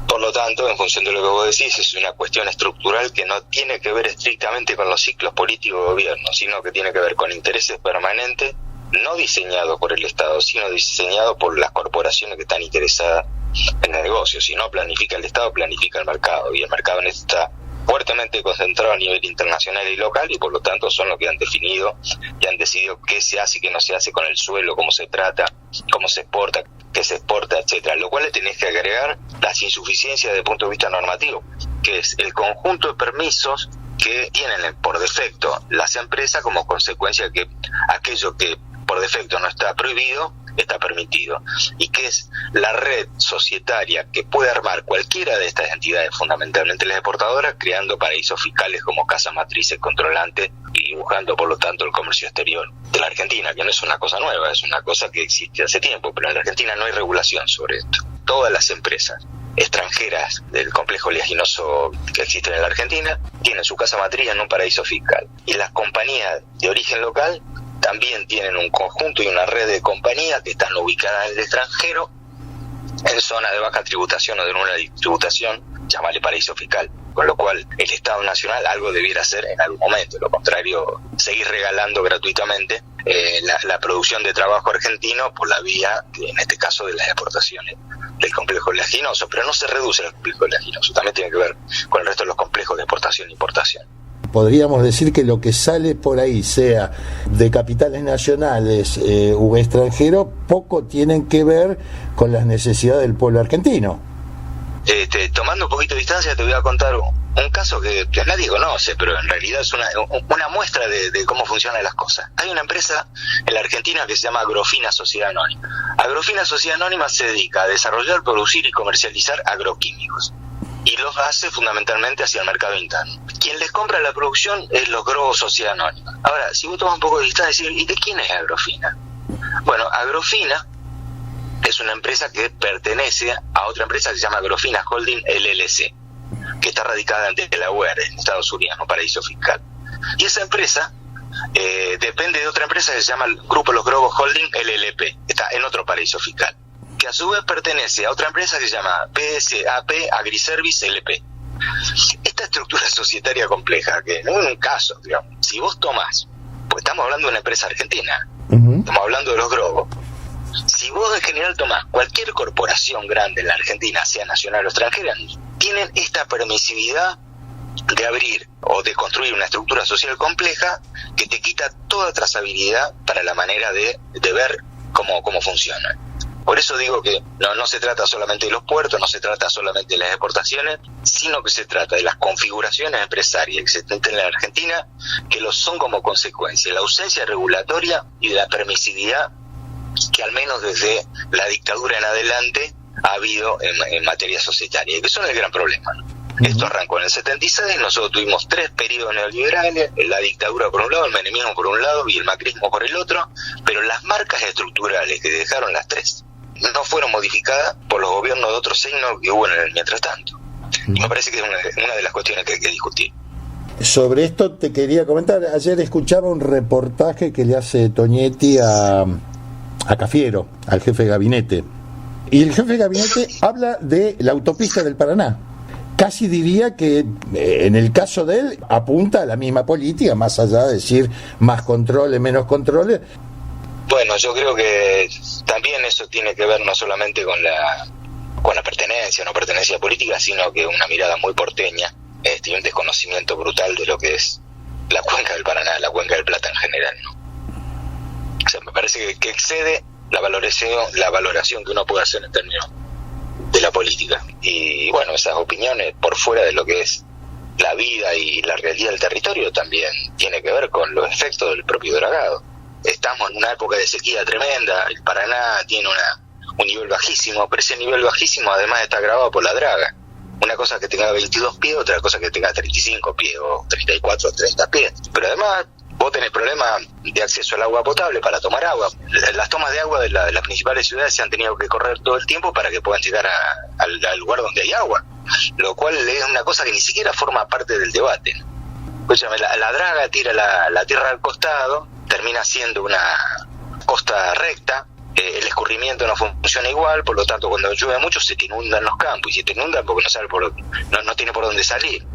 Por lo tanto, en función de lo que vos decís, es una cuestión estructural que no tiene que ver estrictamente con los ciclos políticos de gobierno, sino que tiene que ver con intereses permanentes, no diseñados por el Estado, sino diseñados por las corporaciones que están interesadas en el negocio. Si no planifica el Estado, planifica el mercado, y el mercado necesita fuertemente concentrados a nivel internacional y local, y por lo tanto son los que han definido y han decidido qué se hace y qué no se hace con el suelo, cómo se trata, cómo se exporta, qué se exporta, etcétera. Lo cual le tenés que agregar las insuficiencias desde el punto de vista normativo, que es el conjunto de permisos que tienen por defecto las empresas como consecuencia de que aquello que por defecto no está prohibido está permitido, y que es la red societaria que puede armar cualquiera de estas entidades, fundamentalmente las exportadoras, creando paraísos fiscales como casas matrices controlantes y dibujando por lo tanto el comercio exterior de la Argentina, que no es una cosa nueva, es una cosa que existe hace tiempo, pero en la Argentina no hay regulación sobre esto. Todas las empresas extranjeras del complejo oleaginoso que existen en la Argentina tienen su casa matriz en un paraíso fiscal, y las compañías de origen local también tienen un conjunto y una red de compañías que están ubicadas en el extranjero, en zonas de baja tributación o de nula tributación, llamarle paraíso fiscal. Con lo cual el Estado Nacional algo debiera hacer en algún momento, lo contrario, seguir regalando gratuitamente la producción de trabajo argentino por la vía, en este caso, de las exportaciones del complejo oleaginoso. Pero no se reduce el complejo oleaginoso, también tiene que ver con el resto de los complejos de exportación e importación. Podríamos decir que lo que sale por ahí, sea de capitales nacionales u extranjeros, poco tienen que ver con las necesidades del pueblo argentino. Tomando un poquito de distancia, te voy a contar un caso que nadie conoce, pero en realidad es una muestra de cómo funcionan las cosas. Hay una empresa en la Argentina que se llama Agrofina Sociedad Anónima. Agrofina Sociedad Anónima se dedica a desarrollar, producir y comercializar agroquímicos, y los hace fundamentalmente hacia el mercado interno. Quien les compra la producción es los Grobo Sociedad Anónima. Ahora, si vos tomas un poco de distancia y decís, ¿y de quién es Agrofina? Bueno, Agrofina es una empresa que pertenece a otra empresa que se llama Agrofina Holding LLC, que está radicada en Delaware, en Estados Unidos, un paraíso fiscal. Y esa empresa depende de otra empresa que se llama el Grupo Los Grobo Holding LLP, está en otro paraíso fiscal, que a su vez pertenece a otra empresa que se llama PSAP Agriservice LP. Esta estructura societaria compleja, que no es un caso, digamos, si vos tomás, pues estamos hablando de una empresa argentina, estamos hablando de los Grobo, si vos en general tomás cualquier corporación grande en la Argentina, sea nacional o extranjera, tienen esta permisividad de abrir o de construir una estructura social compleja que te quita toda trazabilidad para la manera de ver cómo funciona. Por eso digo que no se trata solamente de los puertos, no se trata solamente de las exportaciones, sino que se trata de las configuraciones empresarias existentes en la Argentina, que lo son como consecuencia de la ausencia regulatoria y de la permisividad que al menos desde la dictadura en adelante ha habido en materia societaria, y que son el gran problema, ¿no? Esto arrancó en el 76, nosotros tuvimos 3 periodos neoliberales, la dictadura por un lado, el menemismo por un lado y el macrismo por el otro, pero las marcas estructurales que dejaron las 3 no fueron modificadas por los gobiernos de otro signo que hubo en el mientras tanto. Y me parece que es una de las cuestiones que hay que discutir. Sobre esto te quería comentar, ayer escuchaba un reportaje que le hace Tonietti a Cafiero, al jefe de gabinete, y el jefe de gabinete habla de la autopista del Paraná. Casi diría que en el caso de él apunta a la misma política, más allá de decir más controles, menos controles. Bueno, yo creo que también eso tiene que ver no solamente con la pertenencia o no pertenencia política, sino que una mirada muy porteña y un desconocimiento brutal de lo que es la cuenca del Paraná, la cuenca del Plata en general, ¿no? O sea, me parece que excede la valoración que uno puede hacer en términos de la política. Y bueno, esas opiniones por fuera de lo que es la vida y la realidad del territorio también tiene que ver con los efectos del propio dragado. Estamos en una época de sequía tremenda, el Paraná tiene un nivel bajísimo, pero ese nivel bajísimo además está agravado por la draga. Una cosa que tenga 22 pies, otra cosa que tenga 35 pies o 34 o 30 pies. Pero además vos tenés problemas de acceso al agua potable para tomar agua. Las tomas de agua de las principales ciudades se han tenido que correr todo el tiempo para que puedan llegar al lugar donde hay agua, lo cual es una cosa que ni siquiera forma parte del debate. Escúchame, la draga tira la tierra al costado, termina siendo una costa recta, el escurrimiento no funciona igual, por lo tanto cuando llueve mucho se te inundan los campos, y se te inundan porque no tiene por dónde salir,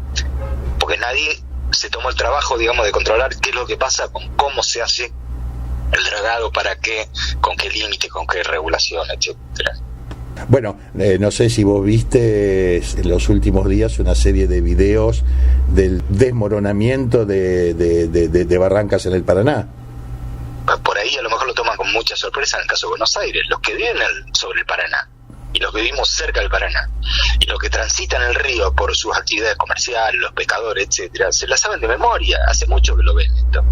porque nadie se tomó el trabajo, digamos, de controlar qué es lo que pasa con cómo se hace el dragado, para qué, con qué límite, con qué regulación, etcétera. Bueno, no sé si vos viste en los últimos días una serie de videos del desmoronamiento de barrancas en el Paraná. Por ahí a lo mejor lo toman con mucha sorpresa en el caso de Buenos Aires, los que viven sobre el Paraná y los que vivimos cerca del Paraná y los que transitan el río por sus actividades comerciales, los pescadores, etcétera, se la saben de memoria, hace mucho que lo ven esto.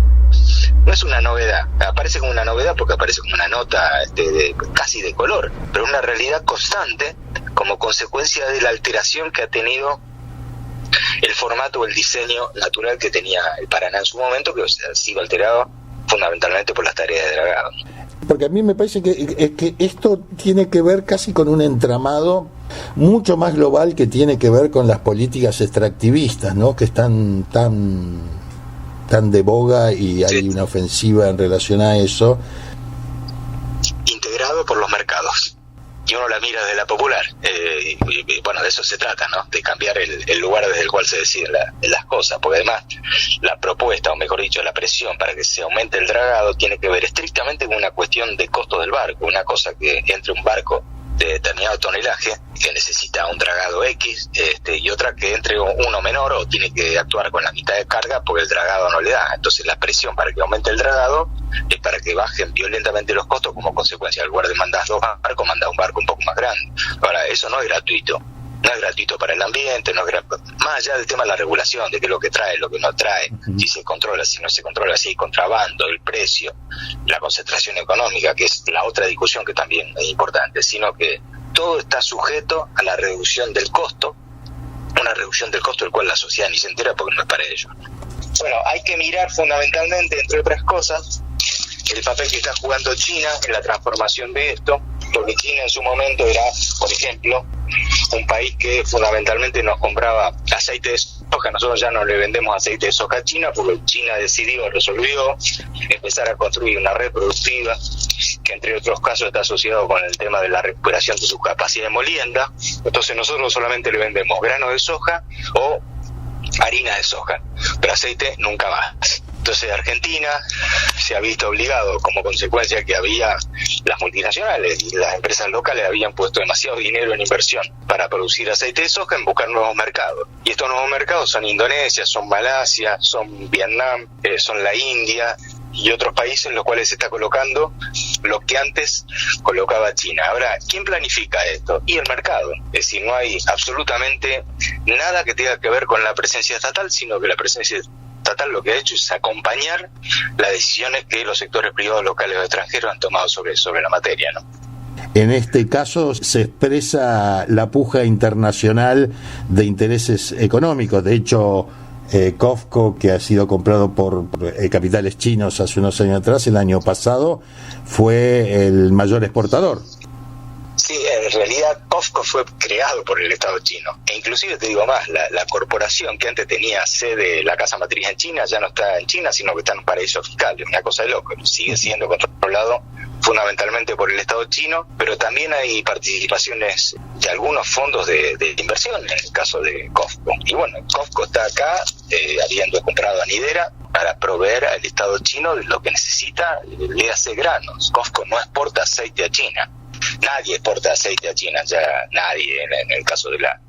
No es una novedad, aparece como una novedad porque aparece como una nota casi de color, pero una realidad constante como consecuencia de la alteración que ha tenido el formato o el diseño natural que tenía el Paraná en su momento, que ha sido alterado fundamentalmente por las tareas de dragado. Porque a mí me parece que esto tiene que ver casi con un entramado mucho más global que tiene que ver con las políticas extractivistas, ¿no? Que están tan de boga y hay una ofensiva en relación a eso. Integrado por los mercados. Y uno la mira desde la popular. Y bueno, de eso se trata, ¿no? De cambiar el lugar desde el cual se deciden las cosas. Porque además, la propuesta, o mejor dicho, la presión para que se aumente el dragado tiene que ver estrictamente con una cuestión de costo del barco. Una cosa que entre un barco de determinado tonelaje que necesita un dragado X y otra que entre uno menor o tiene que actuar con la mitad de carga porque el dragado no le da. Entonces la presión para que aumente el dragado es para que bajen violentamente los costos como consecuencia. En lugar de mandar 2 barcos, manda un barco un poco más grande. Ahora, eso no es gratuito. No es gratuito para el ambiente, no es más allá del tema de la regulación, de qué es lo que trae, lo que no trae, si se controla, si no se controla, si hay contrabando, el precio, la concentración económica, que es la otra discusión que también es importante, sino que todo está sujeto a la reducción del costo, una reducción del costo del cual la sociedad ni se entera porque no es para ello. Bueno, hay que mirar fundamentalmente, entre otras cosas, el papel que está jugando China en la transformación de esto, porque China en su momento era, por ejemplo, un país que fundamentalmente nos compraba aceite de soja. Nosotros ya no le vendemos aceite de soja a China porque China resolvió empezar a construir una red productiva que entre otros casos está asociado con el tema de la recuperación de su capacidad de molienda. Entonces nosotros solamente le vendemos grano de soja o harina de soja, pero aceite nunca más. Entonces Argentina se ha visto obligado, como consecuencia que había las multinacionales y las empresas locales habían puesto demasiado dinero en inversión para producir aceite de soja, en buscar nuevos mercados. Y estos nuevos mercados son Indonesia, son Malasia, son Vietnam, son la India y otros países en los cuales se está colocando lo que antes colocaba China. Ahora, ¿quién planifica esto? Y el mercado. Es decir, no hay absolutamente nada que tenga que ver con la presencia estatal, sino que la presencia estatal lo que ha hecho es acompañar las decisiones que los sectores privados locales o extranjeros han tomado sobre la materia, ¿no? En este caso se expresa la puja internacional de intereses económicos. De hecho, COFCO, que ha sido comprado por capitales chinos hace unos años atrás, el año pasado, fue el mayor exportador. Sí, en realidad COFCO fue creado por el Estado chino. E inclusive te digo más, la corporación que antes tenía sede, la casa matriz en China, ya no está en China, sino que está en un paraíso fiscal. Es una cosa de loco. Sigue siendo controlado fundamentalmente por el Estado chino, pero también hay participaciones de algunos fondos de inversión en el caso de COFCO. Y bueno, COFCO está acá, habiendo comprado a Nidera para proveer al Estado chino de lo que necesita, le hace granos. COFCO no exporta aceite a China. Nadie exporta aceite a China, ya nadie en el caso de la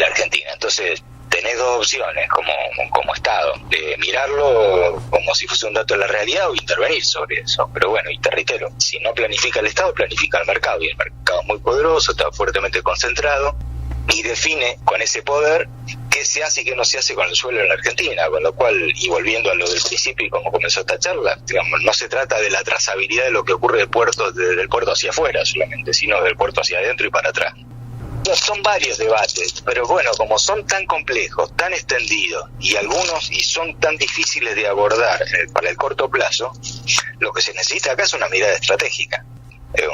Argentina. Entonces tenés 2 opciones como Estado, de mirarlo como si fuese un dato de la realidad o intervenir sobre eso. Pero bueno, y te reitero, si no planifica el Estado, planifica el mercado, y el mercado es muy poderoso, está fuertemente concentrado y define con ese poder qué se hace y qué no se hace con el suelo en la Argentina, con lo cual, y volviendo a lo del principio y como comenzó esta charla, digamos, no se trata de la trazabilidad de lo que ocurre del puerto hacia afuera solamente, sino del puerto hacia adentro y para atrás. Son varios debates, pero bueno, como son tan complejos, tan extendidos y son tan difíciles de abordar para el corto plazo, lo que se necesita acá es una mirada estratégica.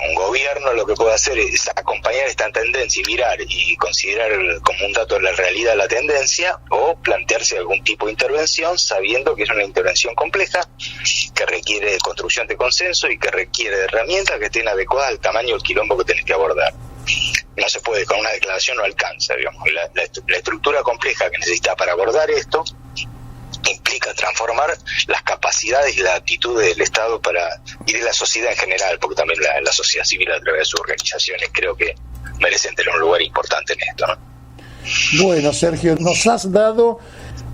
Un gobierno lo que puede hacer es acompañar esta tendencia y mirar y considerar como un dato de la realidad la tendencia, o plantearse algún tipo de intervención sabiendo que es una intervención compleja que requiere de construcción de consenso y que requiere de herramientas que estén adecuadas al tamaño del quilombo que tenés que abordar. No se puede, con una declaración no alcanza, digamos. La estructura compleja que necesita para abordar esto implica transformar las capacidades y la actitud del Estado y de la sociedad en general, porque también la sociedad civil a través de sus organizaciones creo que merecen tener un lugar importante en esto, ¿no? Bueno, Sergio, nos has dado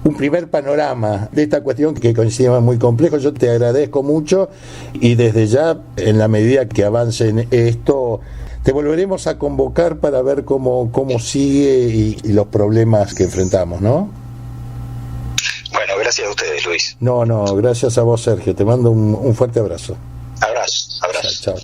un primer panorama de esta cuestión que considera muy complejo. Yo te agradezco mucho y desde ya, en la medida que avance en esto, te volveremos a convocar para ver cómo sigue y los problemas que enfrentamos, ¿no? Bueno, gracias a ustedes, Luis. No, gracias a vos, Sergio. Te mando un fuerte abrazo. Abrazo. Chao.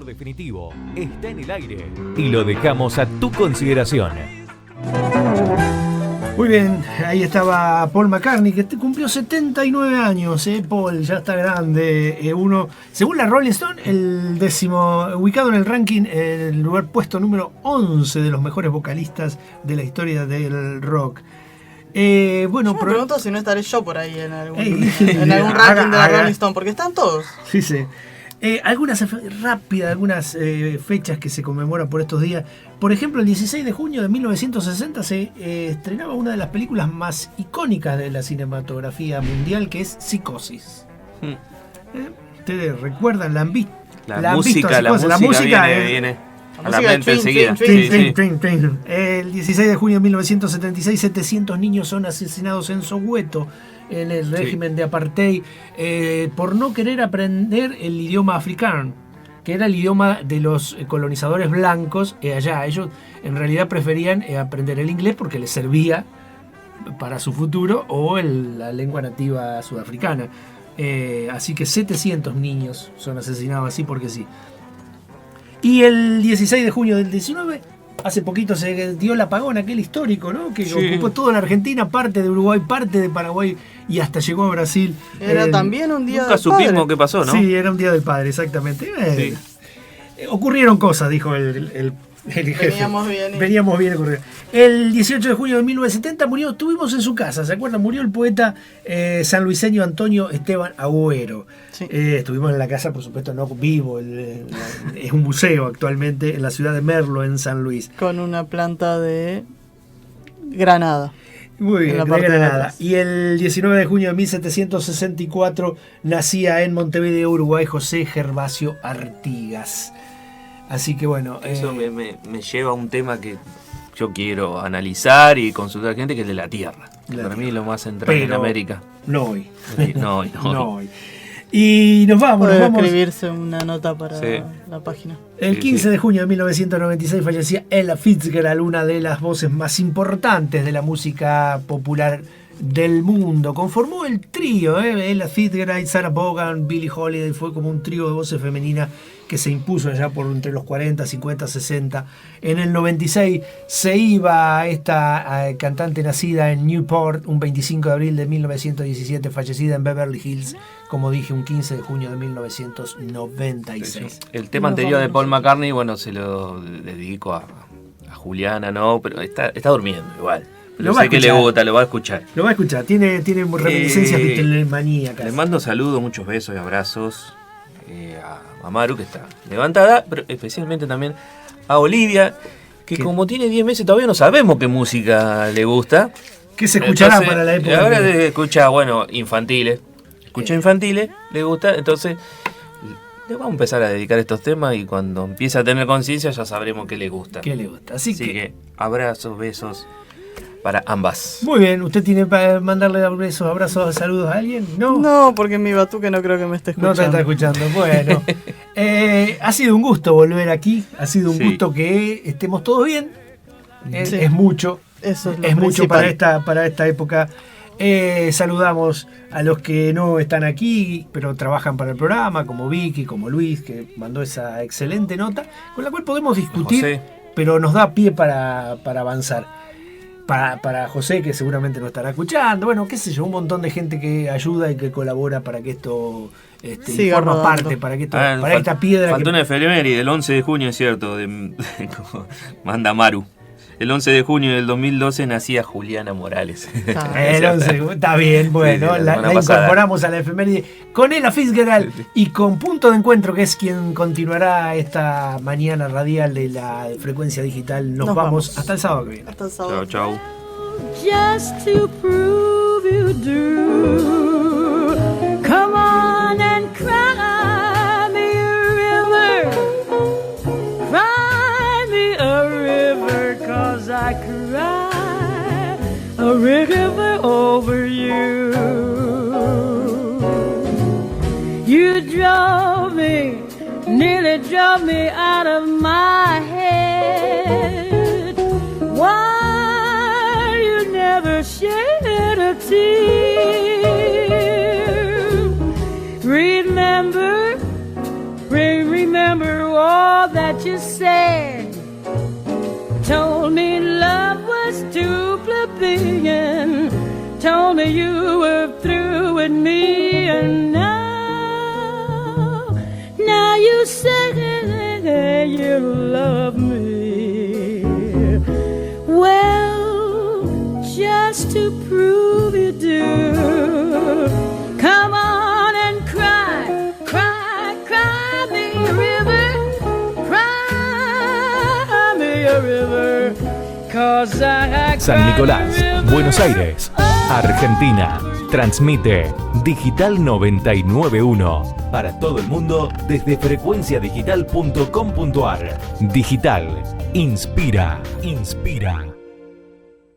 Definitivo está en el aire y lo dejamos a tu consideración. Muy bien, ahí estaba Paul McCartney, que cumplió 79 años. Paul ya está grande. Uno, según la Rolling Stone, el décimo, ubicado en el ranking, el lugar puesto número 11 de los mejores vocalistas de la historia del rock. Bueno, me pregunto si no estaré yo por ahí en algún ranking de la Rolling Stone, porque están todos. Sí. Algunas fechas que se conmemoran por estos días. Por ejemplo, el 16 de junio de 1960 se estrenaba una de las películas más icónicas de la cinematografía mundial, que es Psicosis. ¿Ustedes recuerdan? ¿La han visto? La música viene a la mente enseguida. El 16 de junio de 1976, 700 niños son asesinados en Soweto, en el régimen de apartheid, por no querer aprender el idioma africano, que era el idioma de los colonizadores blancos allá. Ellos en realidad preferían aprender el inglés porque les servía para su futuro, o la lengua nativa sudafricana. Así que 700 niños son asesinados así porque sí. Y el 16 de junio del 19, hace poquito se dio el apagón aquel histórico, ¿no? Que ocupó toda la Argentina, parte de Uruguay, parte de Paraguay y hasta llegó a Brasil. Era también un día nunca del padre. Supimos qué pasó, ¿no? Sí, era un día del padre, exactamente. Ocurrieron cosas, dijo el jefe. Veníamos bien ocurrido. El 18 de junio de 1970 estuvimos en su casa, ¿se acuerdan? Murió el poeta sanluiseño Antonio Esteban Agüero. Sí. Estuvimos en la casa, por supuesto, no vivo, es un museo actualmente en la ciudad de Merlo, en San Luis. Con una planta de granada. Muy bien, de Granada. Y el 19 de junio de 1764 nacía en Montevideo, Uruguay, José Gervasio Artigas. Así que bueno. Eso me lleva a un tema que yo quiero analizar y consultar a gente, que es de la Tierra. Para mí es lo más central en América. No hoy. No hoy. Y nos vamos, Puede nos vamos. escribirse una nota para Sí. la página. El 15 de junio de 1996 fallecía Ella Fitzgerald, una de las voces más importantes de la música popular del mundo. Conformó el trío, Ella Fitzgerald, Sarah Vaughan, Billie Holiday. Fue como un trío de voces femeninas que se impuso allá por entre los 40, 50, 60. En el 96 se iba esta cantante nacida en Newport un 25 de abril de 1917, fallecida en Beverly Hills, como dije, un 15 de junio de 1996. El tema anterior de Paul McCartney, bueno, se lo dedico a Juliana, ¿no? Pero está durmiendo igual. Lo Yo va a sé que le escuchar. gusta, lo va a escuchar. Lo va a escuchar, tiene reminiscencias maníacas. Le mando saludos, muchos besos y abrazos a Maru, que está levantada, pero especialmente también a Olivia, que como tiene 10 meses todavía no sabemos qué música le gusta. ¿Qué se escuchará Entonces, para la época? Ahora se escucha, bueno, infantiles. Escucha infantiles, le gusta, entonces le vamos a empezar a dedicar estos temas y cuando empiece a tener conciencia ya sabremos qué le gusta. ¿Qué le gusta? Así que abrazos, besos para ambas. muy bien, ¿usted tiene para mandarle besos, abrazos, saludos a alguien? No, No, porque mi batuque no creo que me esté escuchando. no te está escuchando. Bueno, ha sido un gusto volver aquí, ha sido un Sí. gusto que estemos todos bien. Sí. Es mucho, Eso es lo es mucho principal. para esta época. Saludamos a los que no están aquí, pero trabajan para el programa, como Vicky, como Luis, que mandó esa excelente nota, con la cual podemos discutir, José. pero nos da pie para avanzar. Para José, que seguramente no estará escuchando, bueno, qué sé yo, un montón de gente que ayuda y que colabora para que esto Siga forma rodando. parte, para que esto, para esta piedra Faltó que... una efeméride del 11 de junio, es cierto, manda Maru. El 11 de junio del 2012 nacía Juliana Morales. El 11, está bien, bueno, Sí, sí, la semana pasada. incorporamos a la efeméride con Ella Fitzgerald y con Punto de Encuentro, que es quien continuará esta mañana radial de la frecuencia digital. Nos vamos hasta el sábado que viene. Hasta el sábado. Chao, chao. Just to prove you do, come on and cry me a river, cry me a river, 'cause I cry a river over you. You drove me, nearly drove me out of my head. Why you never shed a tear? Remember all that you said. Told me love was too plebeian. Told me you were through with me, and now you say you love me. Well, just to prove you do, come on and cry, cry, cry me a river, cry me a river, 'cause I San Nicolás, Buenos Aires, Argentina. Transmite Digital 991 para todo el mundo desde frecuenciadigital.com.ar. Digital inspira.